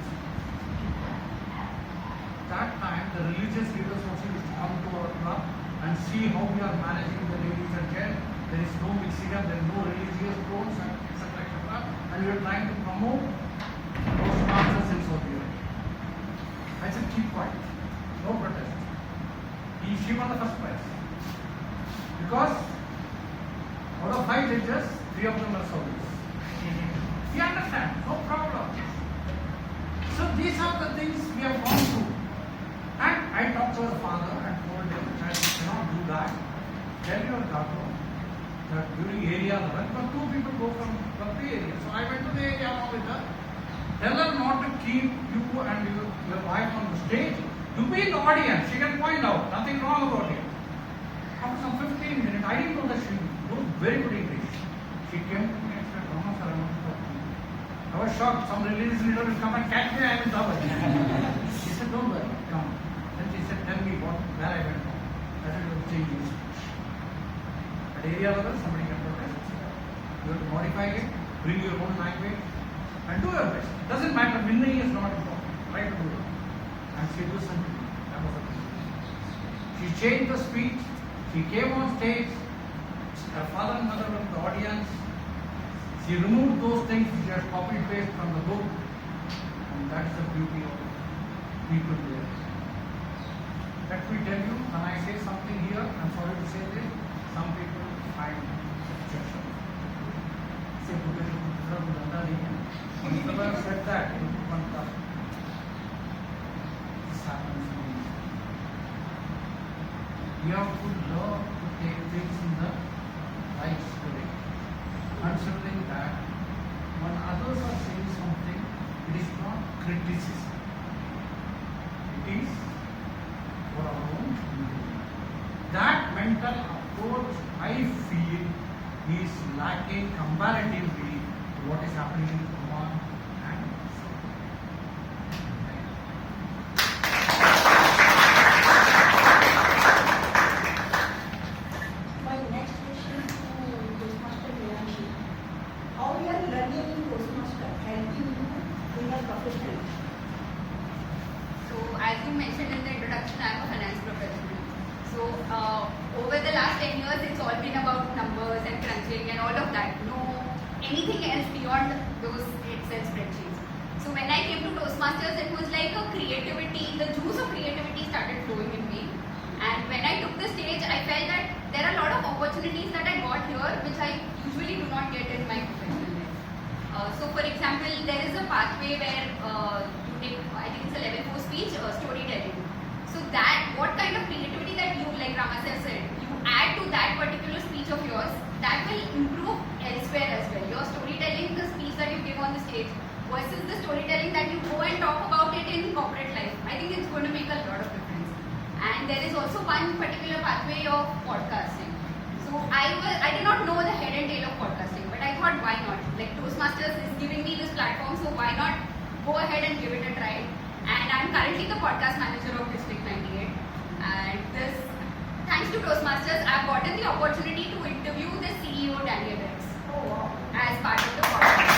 That time the religious leaders also used to come to our club and see how we are managing the ladies and gents. There is no mixing up, there is no religious tones, etc. etc. And we are trying to promote Toastmasters in Saudi Arabia. I said, keep quiet, no protest. She won the first prize. Because out of 5 judges, 3 of them are Saudis. We understand, no problem. So these are the things we have gone through. And I talked to her father and told him that you cannot do that. Tell your daughter that during area level, but 2 people go from the area. So I went to the area along with her. Tell her not to keep you and your wife on the stage. You be in the audience, she can point out, nothing wrong about it. After some 15 minutes, I didn't know that she knows very good English. She came to me and said, "Mama, sir, I want to talk to you." I was shocked, some religious leader will come and catch me, I am in trouble. She said, "Don't worry, come." Then she said, "Tell me where I went wrong." I said, "You will change your speech." At area level, somebody can protest. You have to modify it, bring your own language, and do your best. Doesn't matter, winning is not important. Try to do it. And she listened to me. That was the thing. She changed the speech. She came on stage. Her father and mother were in the audience. She removed those things which she had copied paste from the book. And that's the beauty of people there. Let me tell you, when I say something here, I'm sorry to say this, some people find objection. Say, Mustafa said that in one class. We have to learn to take things in the right spirit. Considering that when others are saying something, it is not criticism. It is for our own improvement. That mental approach, I feel, is lacking comparatively to what is happening in Oman and Saudi. My next question to Toastmaster Miranshi. How we are learning in Toastmaster helping you in your professional? So as you mentioned in the introduction, I am a finance professional. So over the last 10 years, it's all been about numbers and crunching and all of that. No anything else beyond those Excel spreadsheets. So when I came to Toastmasters, it was like a creativity, the juice of creativity started flowing in me. And when I took the stage, I felt that there are a lot of opportunities that I got here, which I usually do not get in my professional life. So for example, there is a pathway where you take, I think it's a level 4 speech, storytelling. So that, what kind of creativity that you, like Ramasir said, you add to that particular speech of yours, that will improve elsewhere as well. Your storytelling, the speech that you give on the stage, versus the storytelling that you go and talk about it in corporate life. I think it's going to make a lot of difference. And there is also one particular pathway of podcasting. So I did not know the head and tail of podcasting, but I thought, why not? Like Toastmasters is giving me this platform, so why not go ahead and give it a try? And I'm currently the podcast manager of District 98. And this, thanks to Toastmasters, I've gotten the opportunity to interview the CEO, Daniel Rex, as part of the podcast.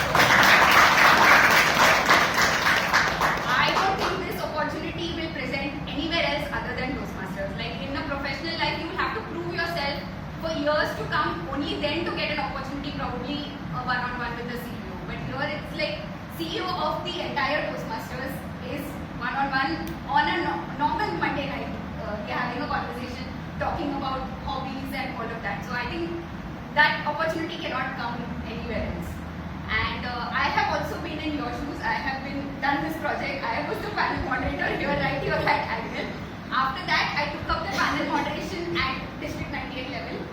I don't think this opportunity will present anywhere else other than Toastmasters. Like in a professional life, you will have to prove yourself for years to come, only then to get an opportunity, probably a one-on-one with the CEO. But here it's like CEO of the entire Toastmasters is one-on-one on a normal Monday night. We are having a conversation, talking about hobbies and all of that. So I think that opportunity cannot come anywhere else. And I have also been in your shoes. I have done this project. I was the panel moderator. You are right, you are at Agnes. After that, I took up the panel moderation at District 98 level.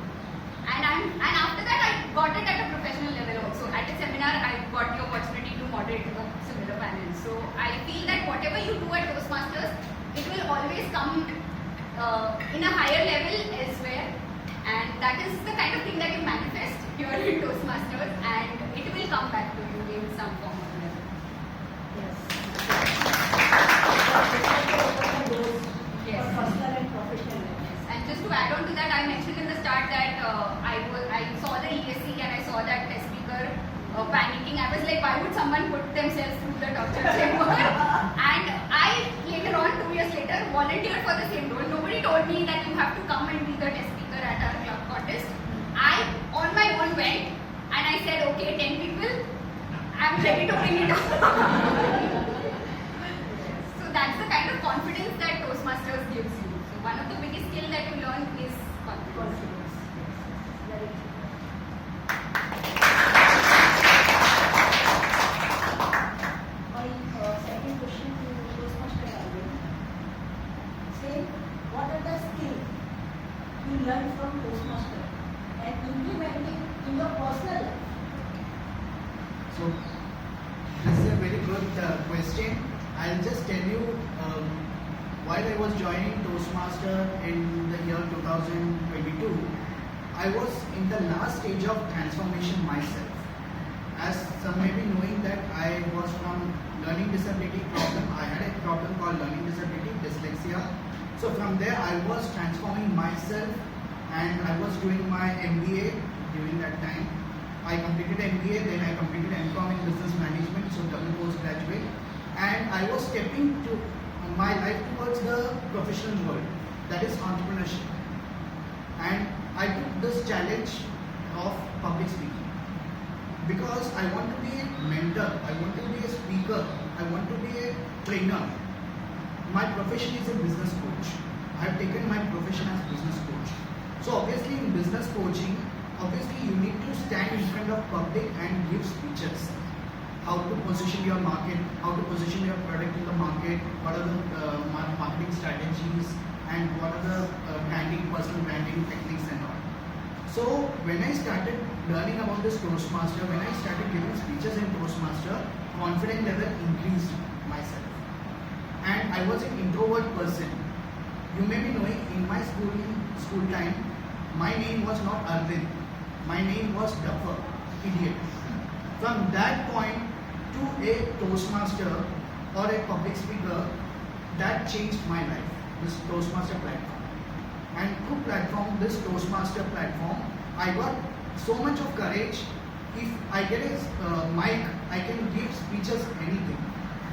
And after that, I got it at a professional level also. At a seminar, I got the opportunity to moderate a similar panel. So I feel that whatever you do at Toastmasters, it will always come in a higher level elsewhere. And that is the kind of thing that you manifest here in Toastmasters, and it will come back to you in some form or another. Yes. Yes. For personal and professional. Yes. And just to add on to that, I mentioned in the start that I saw the ESC and I saw that test speaker panicking. I was like, why would someone put themselves through the torture chamber? And I later on, 2 years later, volunteered for the same role. Nobody told me that you have to come and be the test speaker at our club contest. I, on my own, went and I said, okay, 10 people, I'm ready to bring it up. So that's the kind of confidence that Toastmasters gives you. So one of the biggest skills that you learn is confidence. Very true. My second question to Toastmaster Arvind. Say, what are the skills you learn from Toastmaster and implementing in your personal life? So, this is a very good question. I'll just tell you, while I was joining Toastmaster in the year 2022, I was in the last stage of transformation myself. As some may be knowing that I was from learning disability problem. I had a problem called learning disability, dyslexia. So from there I was transforming myself, and I was doing my MBA during that time. I completed MBA, then I completed MCom in business management, so double postgraduate. And I was stepping to my life towards the professional world, that is entrepreneurship. And I took this challenge of public speaking because I want to be a mentor, I want to be a speaker, I want to be a trainer. My profession is a business coach. I have taken my profession as business coach. So obviously in business coaching, obviously you need to stand in front of public and give speeches. How to position your market, how to position your product in the market, what are the marketing strategies, and what are the branding, personal branding techniques and all. So when I started learning about this Toastmaster, when I started giving speeches in Toastmaster, confidence level increased myself. And I was an introvert person. You may be knowing in my school time, my name was not Arvind. My name was Duffer, idiot. From that point to a Toastmaster or a public speaker, that changed my life, this Toastmaster platform. And through platform, this Toastmaster platform, I got so much of courage. If I get a mic, I can give speeches anything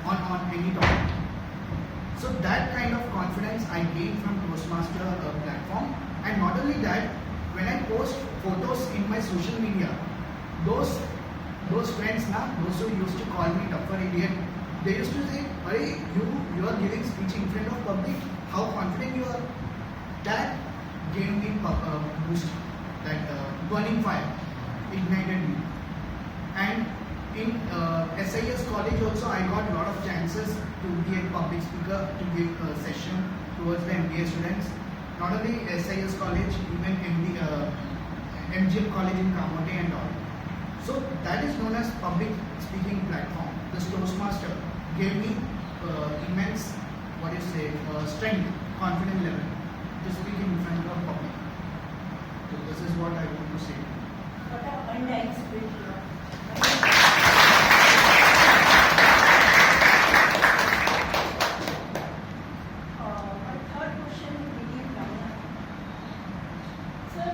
on any topic. So that kind of confidence I gained from Toastmaster platform. And not only that, when I post photos in my social media, those friends now, those who used to call me Duffer idiot, they used to say, "Hey, you are giving speech in front of public. How confident you are." That gave me boost, that burning fire ignited me. And in SIS college also, I got a lot of chances to be a public speaker, to give a session towards the MBA students. Not only SIS college, even MGM college in Kamote and all. So that is known as public speaking platform. This Toastmaster gave me immense, strength, confidence level to speak in front of public. So this is what I want to say. What a undying spirit you are. My third question is really Ramana. Sir,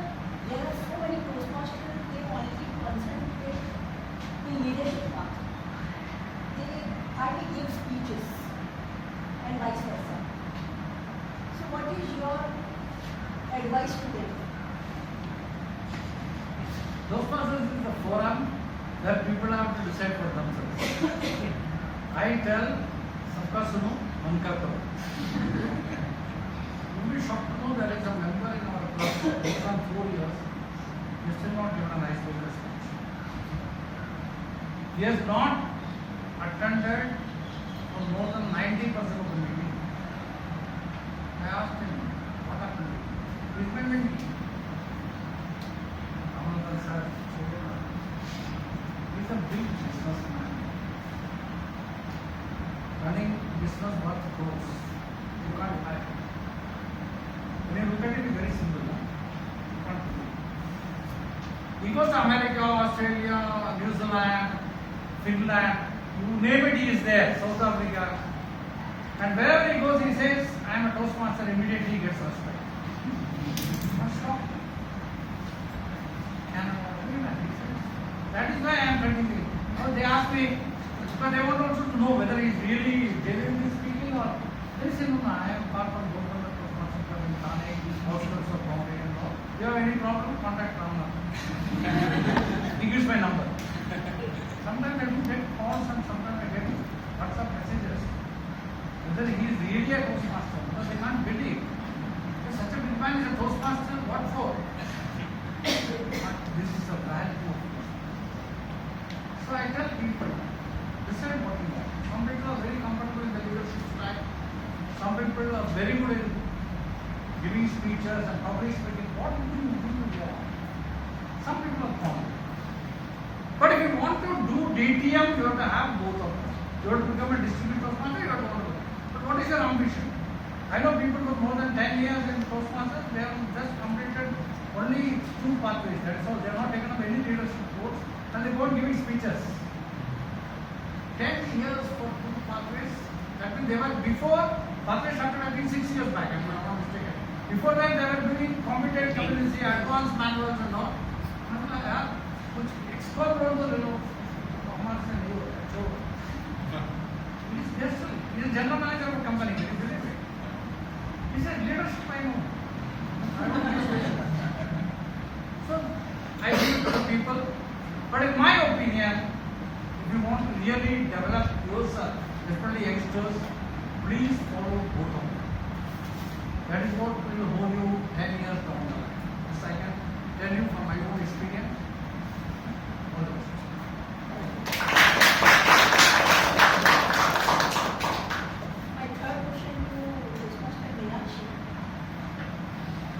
there are so many Toastmasters, they only concentrate in leadership part. They hardly give speeches and vice versa. So what is your advice to them? Toastmasters is the forum where people have to decide for themselves. I tell, सबका सुनो, Mankato. You'll be shocked to know there is a member in our club for more than 4 years. He has still not given a nice business speech. He has not attended for more than 90% of the meeting. I asked him, what happened? He's my mentee. Ramanathan sir, he's a big businessman. Running business worth crores. You can't buy it. When you look at it, it's very simple. You can't do it. He goes to America, Australia, New Zealand, Finland, you name it, he is there, South Africa. And wherever he goes, he says, I am a Toastmaster, immediately he gets respect. Not shocked. That is why I am continuing. Now they ask me, but they want also to know whether he is really genuinely speaking or they say, no, I am part of Government Toastmaster Club in Thane, outskirts of Bombay and all. If you have any problem, contact Ramnath. He gives my number. Sometimes I do get calls and sometimes I get WhatsApp messages whether he is really a Toastmaster because they can't believe. Such a big man is a Toastmaster, what for? But this is the value of it. So I tell people, decide what you want. Some people are very comfortable in the leadership style. Some people are very good in giving speeches and public speaking. What do you want? Some people are common. But if you want to do DTM, you have to have both of them. You have to become a distributor of master, you have to want to. But what is your ambition? I know people with more than 10 years in Toastmasters, they have just completed only 2 pathways. That's all. They have not taken up any leadership course and they go on giving speeches. 10 years for 2 pathways. That means they were before, pathway started I think 6 years back, if I am not mistaken. Before that they were doing competent competency, advanced manuals and all. I'm like, yeah, कुछ expert role तो ले लो, हमारे से नहीं होता, जो he is just he is general manager of a company, can you believe it? He said leadership I know. I don't understand. So I give it to the people, but in my opinion, if you want to really develop yourself, especially youngsters, please follow both of them. That is what will hold you 10 years down the line. This I can tell you from my own experience. All the best. My third question to Toastmaster Meenakshi.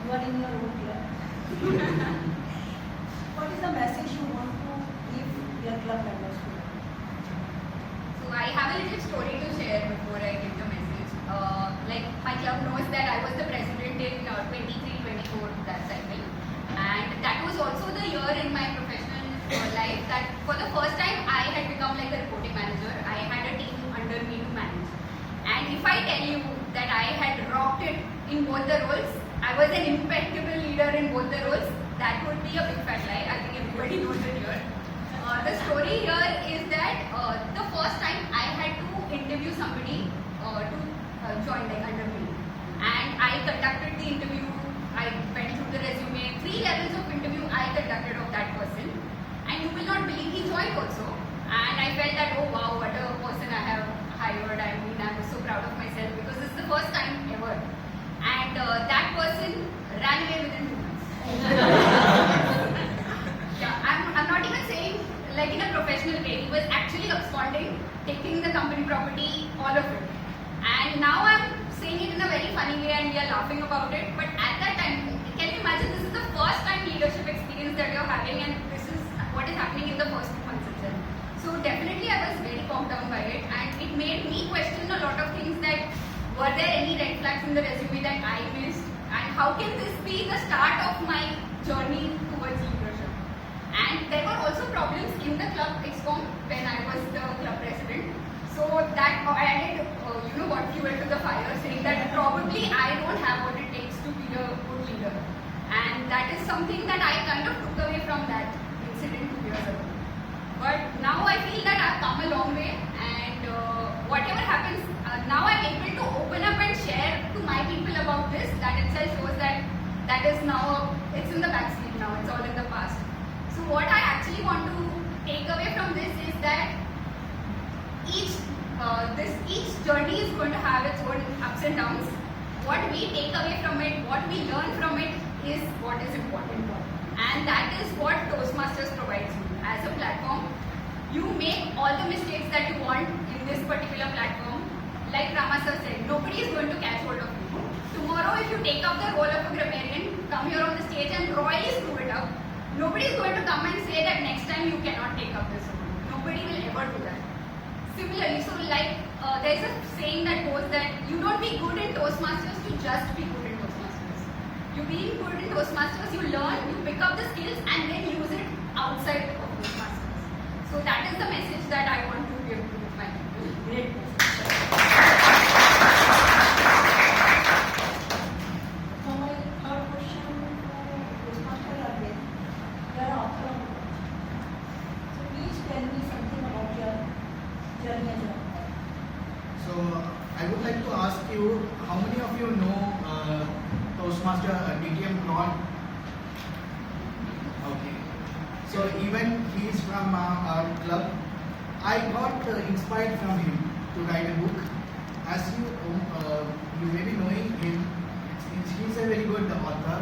You are in your own club. What is the message you want to give your club members to? So I have a little story to share before I give the message. Like my club knows that I was the president in 23-24 that cycle, and that was also the year in my professional life that for the first time I had become like a reporting manager. I had a team under me to manage, and if I tell you that I had rocked it in both the roles, I was an impeccable leader in both the roles. That would be a big fat lie. I think everybody knows it here. The story here is that the first time I had to interview somebody to join like under me, and I conducted the interview. I went through the resume, 3 levels of interview I conducted of that person, and you will not believe he joined also. And I felt that, oh wow, what a person I have hired. I mean, I was so proud of myself because this is the first time ever. And that person ran away within 2 months. Yeah, I'm not even saying like in a professional way. He was actually absconding, taking the company property, all of it. And now I'm saying it in a very funny way and we are laughing about it. But at that time, can you imagine this is the first time leadership experience that you're having and this is what is happening in the first 2 months itself. So definitely I was very calmed down by it and it made me question a lot of things that were there any red flags in the resume that I missed and how can this be the start of my journey towards leadership. And there were also problems in the club EXCOM when I was the club president. So that added, what fuel to the fire, saying that probably I don't have what it takes to be a good leader. And that is something that I kind of took away from that incident 2 years ago. But now I feel that I've come a long way and whatever happens, now I'm able to open up and share to my people about this. That itself shows that that is now, it's in the backseat now, it's all in the past. So what I actually want to take away from this is that each each journey is going to have its own ups and downs. What we take away from it, what we learn from it is what is important. And that is what Toastmasters provides you. As a platform, you make all the mistakes that you want in this particular platform. Like Rama sir said, nobody is going to catch hold of you. Tomorrow, if you take up the role of a grammarian, come here on the stage and royally screw it up, nobody is going to come and say that next time you cannot take up this role. Nobody will ever do that. Similarly, so like there's a saying that goes that you don't be good in Toastmasters to just be good in Toastmasters. You being good in Toastmasters, you learn, you pick up the skills and then use it outside of Toastmasters. So that is the message that I want to give to my people. Great. So my third question to Toastmaster Arvind. You are an author of book. So please tell me something about your journey as an author. So I would like to ask you, how many of you know Toastmaster DTM Ron? Okay. So even he is from our club. I got inspired from him to write a book. As you may be knowing him, he's a very good author.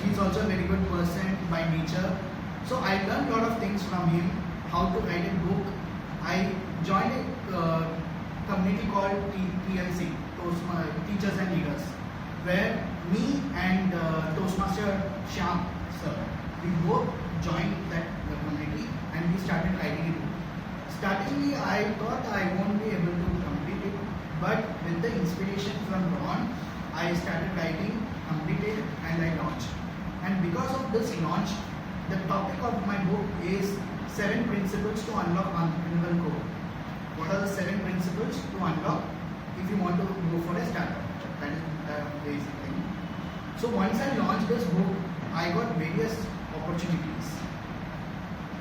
He's also a very good person by nature. So I learned a lot of things from him, how to write a book. I joined a community called TLC, Teachers and Leaders, where me and Toastmaster Shyam sir, we both joined that community and we started writing a book. Startingly, I thought I won't be able to complete it, but with the inspiration from Ron, I started writing, completed, and I launched. And because of this launch, the topic of my book is 7 principles to unlock entrepreneurial growth. What are the 7 principles to unlock if you want to go for a startup? That is the basic thing. So once I launched this book, I got various opportunities.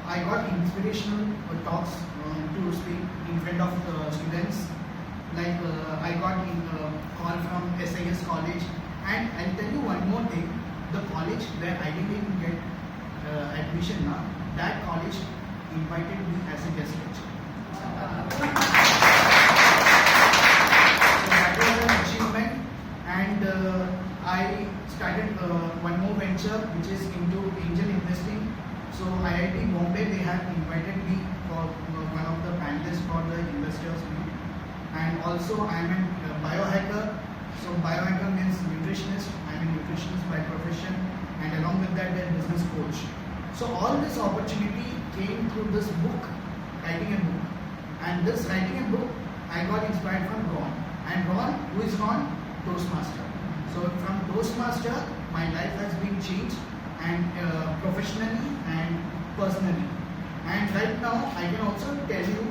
I got inspirational talks to speak in front of students. Like I got a call from SIS college, and I'll tell you one more thing. The college where I didn't even get admission now, that college invited me as a guest lecturer. So that was an achievement, and I started one more venture which is into angel investing. So IIT Bombay, they have invited me for one of the panelists for the investors meet. And also I am a biohacker. So biohacker means nutritionist. I am a nutritionist by profession, and along with that, a business coach. So all this opportunity came through this book, writing a book. And this writing a book, I got inspired from Ron. And Ron, who is Ron? Toastmaster. So from Toastmaster, my life has been changed, and professionally and personally. And right now, I can also tell you,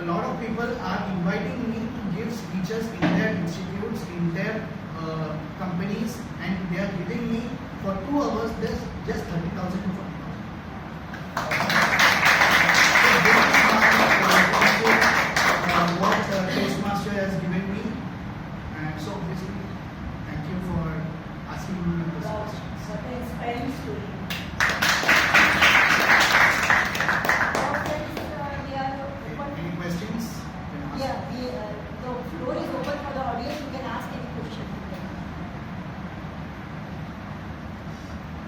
a lot of people are inviting me to give speeches in their institutes, in their companies, and they are giving me for 2 hours just 30,000 to 40,000. What Toastmaster has given me, and so basically, thank you for asking me this question. What an inspiring story. Any questions? You can ask. Yeah, the floor is open for the audience. You can ask any question.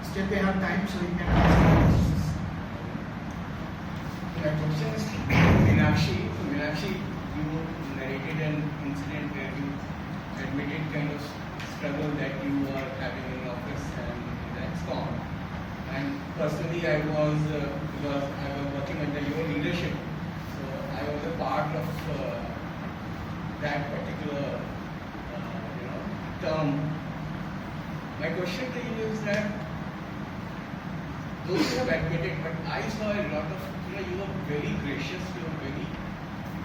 Still we have time, so you can ask. My question is Meenakshi, you narrated an incident where you admitted kind of struggle that you were having in office and that's gone. And personally, I was because I was working under your leadership, so I was a part of that particular term. My question to you is that those who have admitted, but I saw a lot of you were very gracious, you were very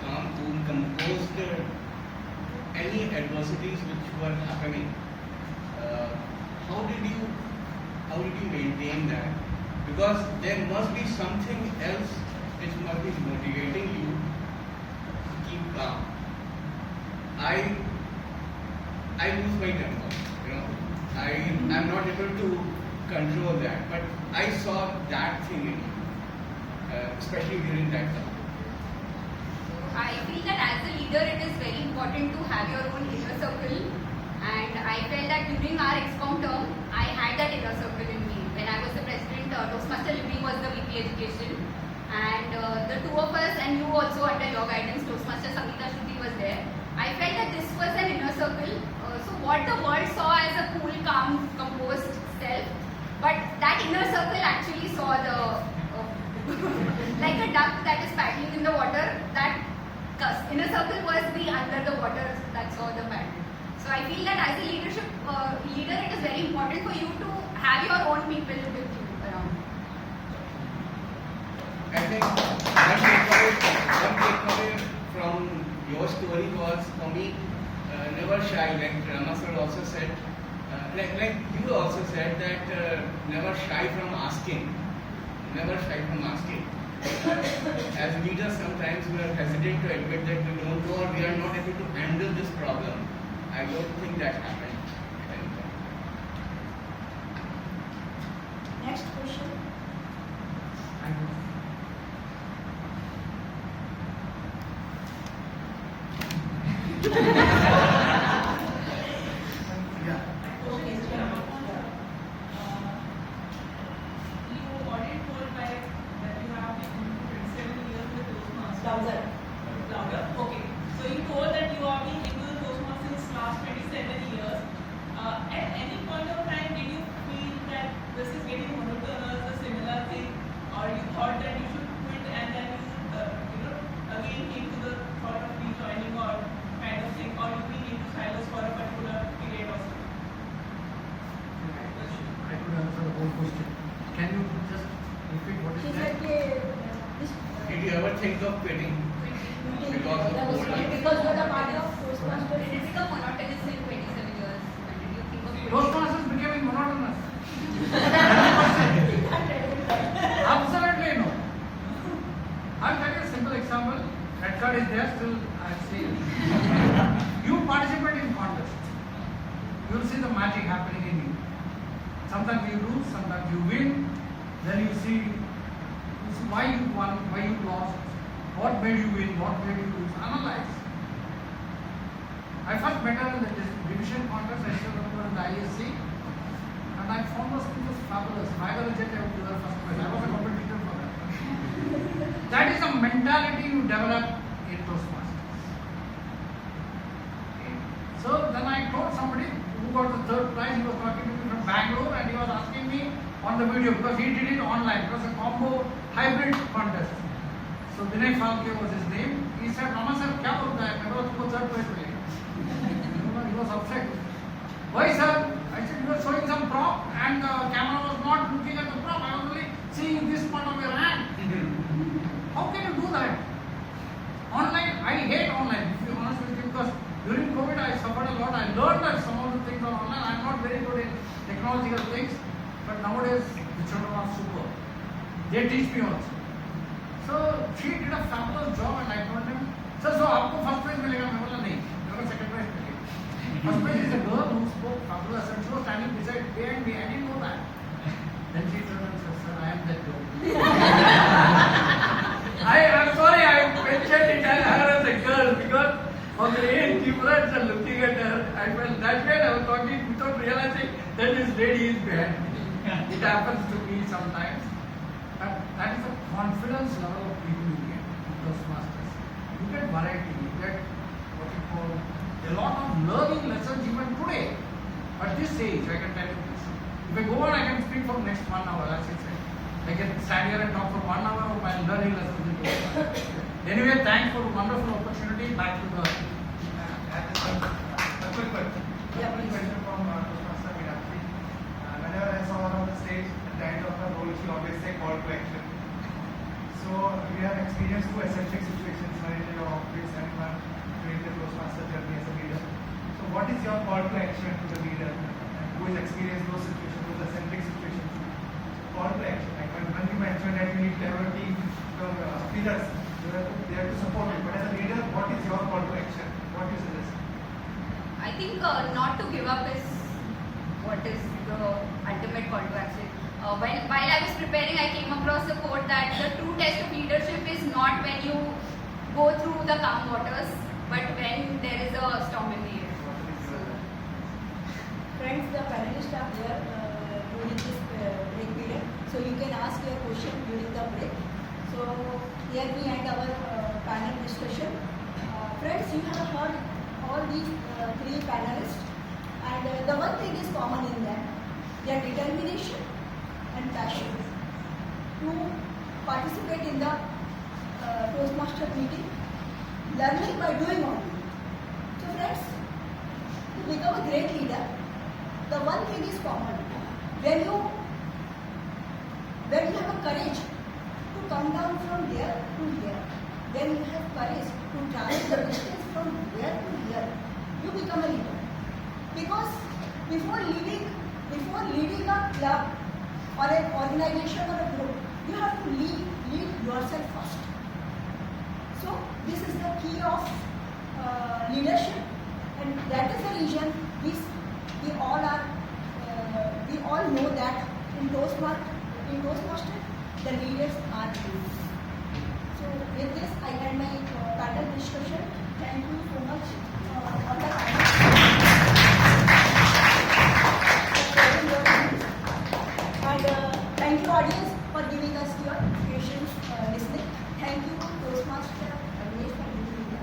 calm, cool, composed. Any adversities which were happening, how did you maintain that? Because there must be something else which must be motivating you to keep calm. I lose my temper, I'm not able to control that, but I saw that thing in you, especially during that time. I feel that as a leader, it is very important to have your own inner circle. And I felt that during our ExCom term, I had that inner circle in me. When I was the president, Toastmaster Living was the VP Education. And the two of us, and you also under your guidance, Toastmaster Sangeeta Shruti was there. I felt that this was an inner circle. So what the world saw as a cool, calm, composed self, but that inner circle actually saw the like a duck that is paddling in the water. That inner circle was the under the water that saw the paddle. So I feel that as a leader, it is very important for you to have your own people with you around. I think one takeaway from your story was for me, never shy. Like Rama sir also said, like you also said that never shy from asking. Never shy from asking. As leaders, sometimes we are hesitant to admit that we don't know or we are not able to handle this problem. I don't think that happened. Next question. Did you ever think of quitting because of boredom? Because you are the part of Toastmasters. Did it become monotonous in 27 years? When did you think of quitting? Toastmasters becoming monotonous. Absolutely no. I'll tell you a simple example. Red card is there, still I'll say it. You participate in contest. You will see the magic happening in you. Sometimes you lose, sometimes you win. Then you see why you won, why you lost, what made you win, what made you lose. Analyze. I first met her in the division contest, I still remember in the ISC, and I found her speech was fabulous. If I got a jet, I would give her first prize. I was a competitor for that. That is the mentality you develop in Toastmasters. Okay. So then I told somebody who got the third prize, he was talking to me from Bangalore and he was asking me on the video because he did it online. It was a combo hybrid contest. So Vinay Falke was his name. He said, Rama sir, क्या बोलता है? मैं बोला तुमको third prize मिलेगा. He was upset. Why sir? I said you were showing some prop and the camera was not looking at the prop. I was only seeing this part of your hand. How can you do that? Online, I hate online. To be honest with you, because during COVID I suffered a lot. I learned that some of the things are online. I'm not very good in technological things. But nowadays, the children are super. They teach me also. So she did a fabulous job and I told him, sir, so आपको first prize मिलेगा? मैं बोला नहीं, मेरे को second prize मिलेगा. First prize is a girl who spoke fabulous and she was standing beside me. I didn't know that. Then she turned and said, sir, I am that girl. I'm sorry I mentioned it her as a girl because on the way difference and looking at her, I felt that way I was talking without realizing that this lady is behind me. It happens to me sometimes. But that is the confidence level of people you get in Toastmasters. You get variety, you get what you call a lot of learning lessons even today. At this age, I can tell you this. If I go on, I can speak for the next 1 hour, as I said. I can stand here and talk for 1 hour of my learning lessons in Toastmasters. Anyway, thanks for a wonderful opportunity. Back to the quick question from Toastmaster Meenakshi. Whenever I saw her on the stage, at the end of her role, she always say call to action. So we have experienced two eccentric situations in your office and one during the Toastmaster journey as a leader. So what is your call to action to the leader who has experienced those situations, those eccentric situations? Call to action. Like when you mentioned that you need to have a team, leaders, they have to support it. But as a leader, what is your call to action? What do you suggest? I think not to give up is what is the ultimate call to action. While I was preparing, I came across a quote that the true test of leadership is not when you go through the calm waters, but when there is a storm in the air. Friends, the panelists are here during this break period, so you can ask your question during the break. So here we end our panel discussion. Friends, you have heard all these three panelists, and the one thing is common in them: their determination and passion to participate in the Toastmaster meeting, learning by doing only. So friends, to become a great leader, the one thing is common. When you have a courage to come down from there to here, when you have courage to travel the distance from here to here, you become a leader. Because before leading a club or an organization or a group, you have to lead yourself first. So this is the key of leadership, and that is the reason we all know that in Toastmasters the leaders are you. So with this I end my panel discussion. Thank you so much all the panelists. And thank you audience for giving us your patience listening. Thank you Toastmaster Ramesh for giving me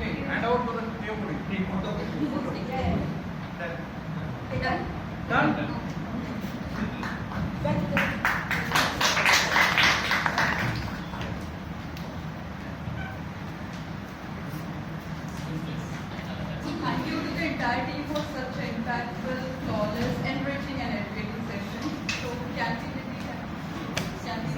Okay, hand over to the team. Done? Done? Thank you to the entire team for such an impactful, flawless, enriching and educating session. So can we repeat that? Can we?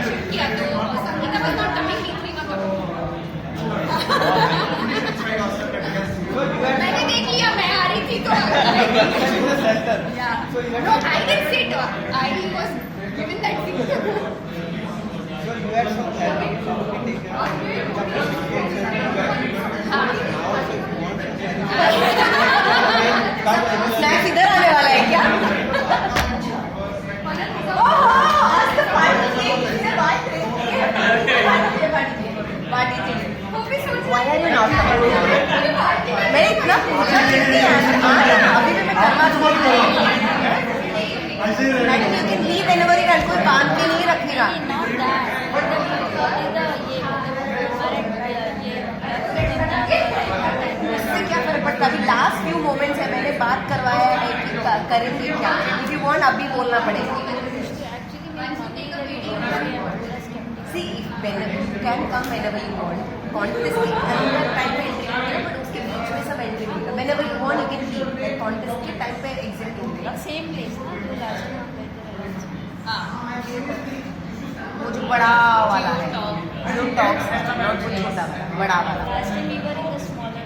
Shift किया तो Sangeeta was not coming B3 में मैंने देख लिया मैं आ रही थी तो no I didn't sit I was given that seat snacks इधर आने वाला है क्या? Why are you not coming? मैं इतना पूछा नहीं अभी भी मैं करना चाहती madam you can leave whenever you can कोई बांध के नहीं रखेगा उससे क्या फर्क पड़ता अभी लास्ट फ्यू मोमेंट्स है मैंने बात करवाया है कि करेंगे क्या इफ यू वांट अभी बोलना पड़ेगा See, whenever you can come whenever you want. Contest के अंदर टाइम पे एंट्री मिलेगा बट उसके बीच में सब एंट्री मिलेगा. Whenever you want, you can leave. Contest के टाइम पे एग्जिट मिलेगा. सेम प्लेस ना जो लास्ट में हम गए थे वो जो बड़ा वाला है. जो टॉक्स है, नॉट वो छोटा वाला, बड़ा वाला. Last time we were in the smaller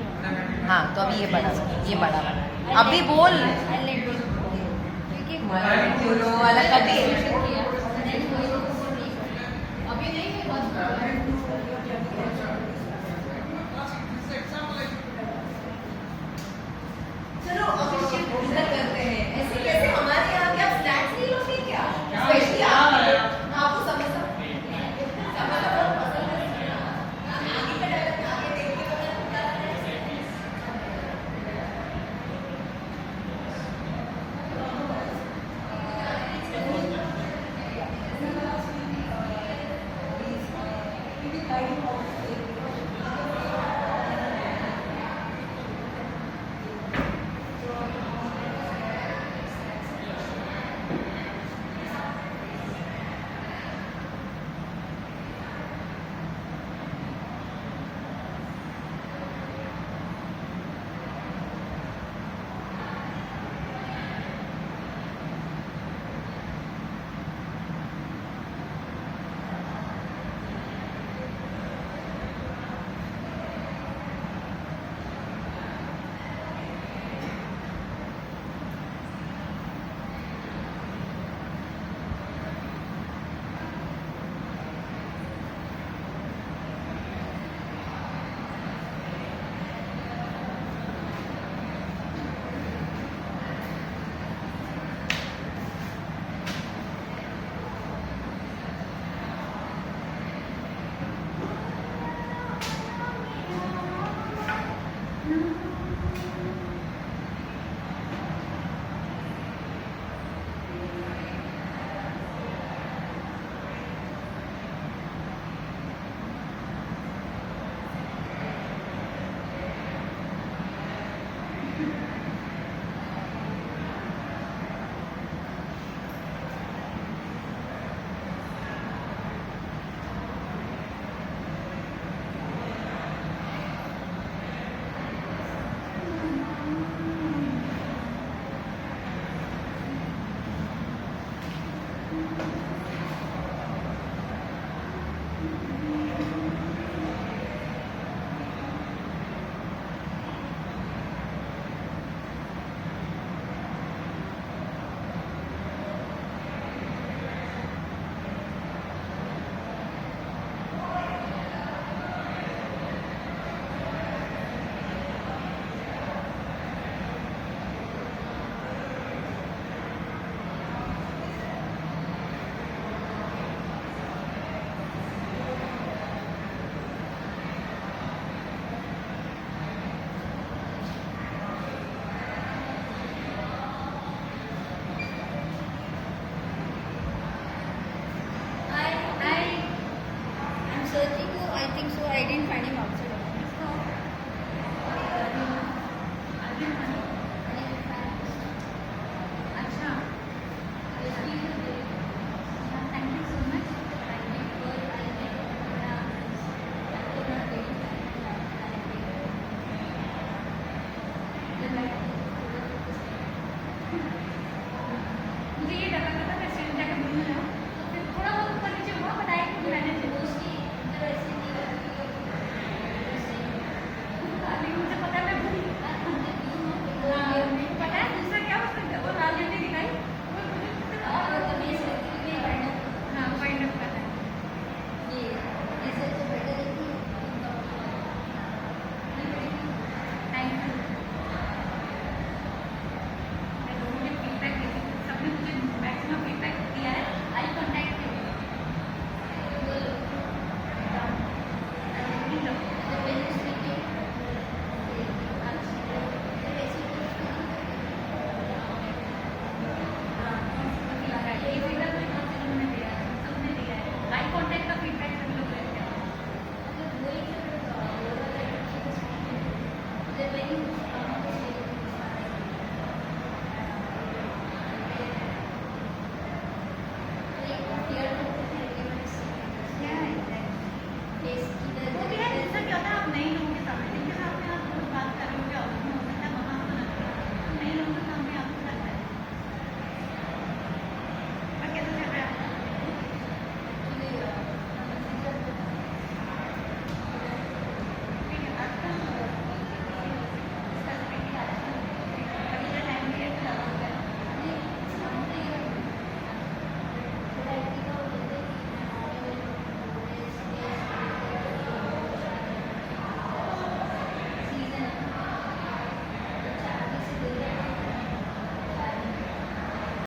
हाँ, तो अभी ये बड़ा वाला. अभी बोल. क्योंकि बोलो वाला कभी. अभी नहीं है बहुत चलो अभी शिफ्ट इधर करते हैं. ऐसे कैसे हमारे यहाँ क्या स्नैक्स नहीं लोगे क्या? स्पेशली आपको समोसा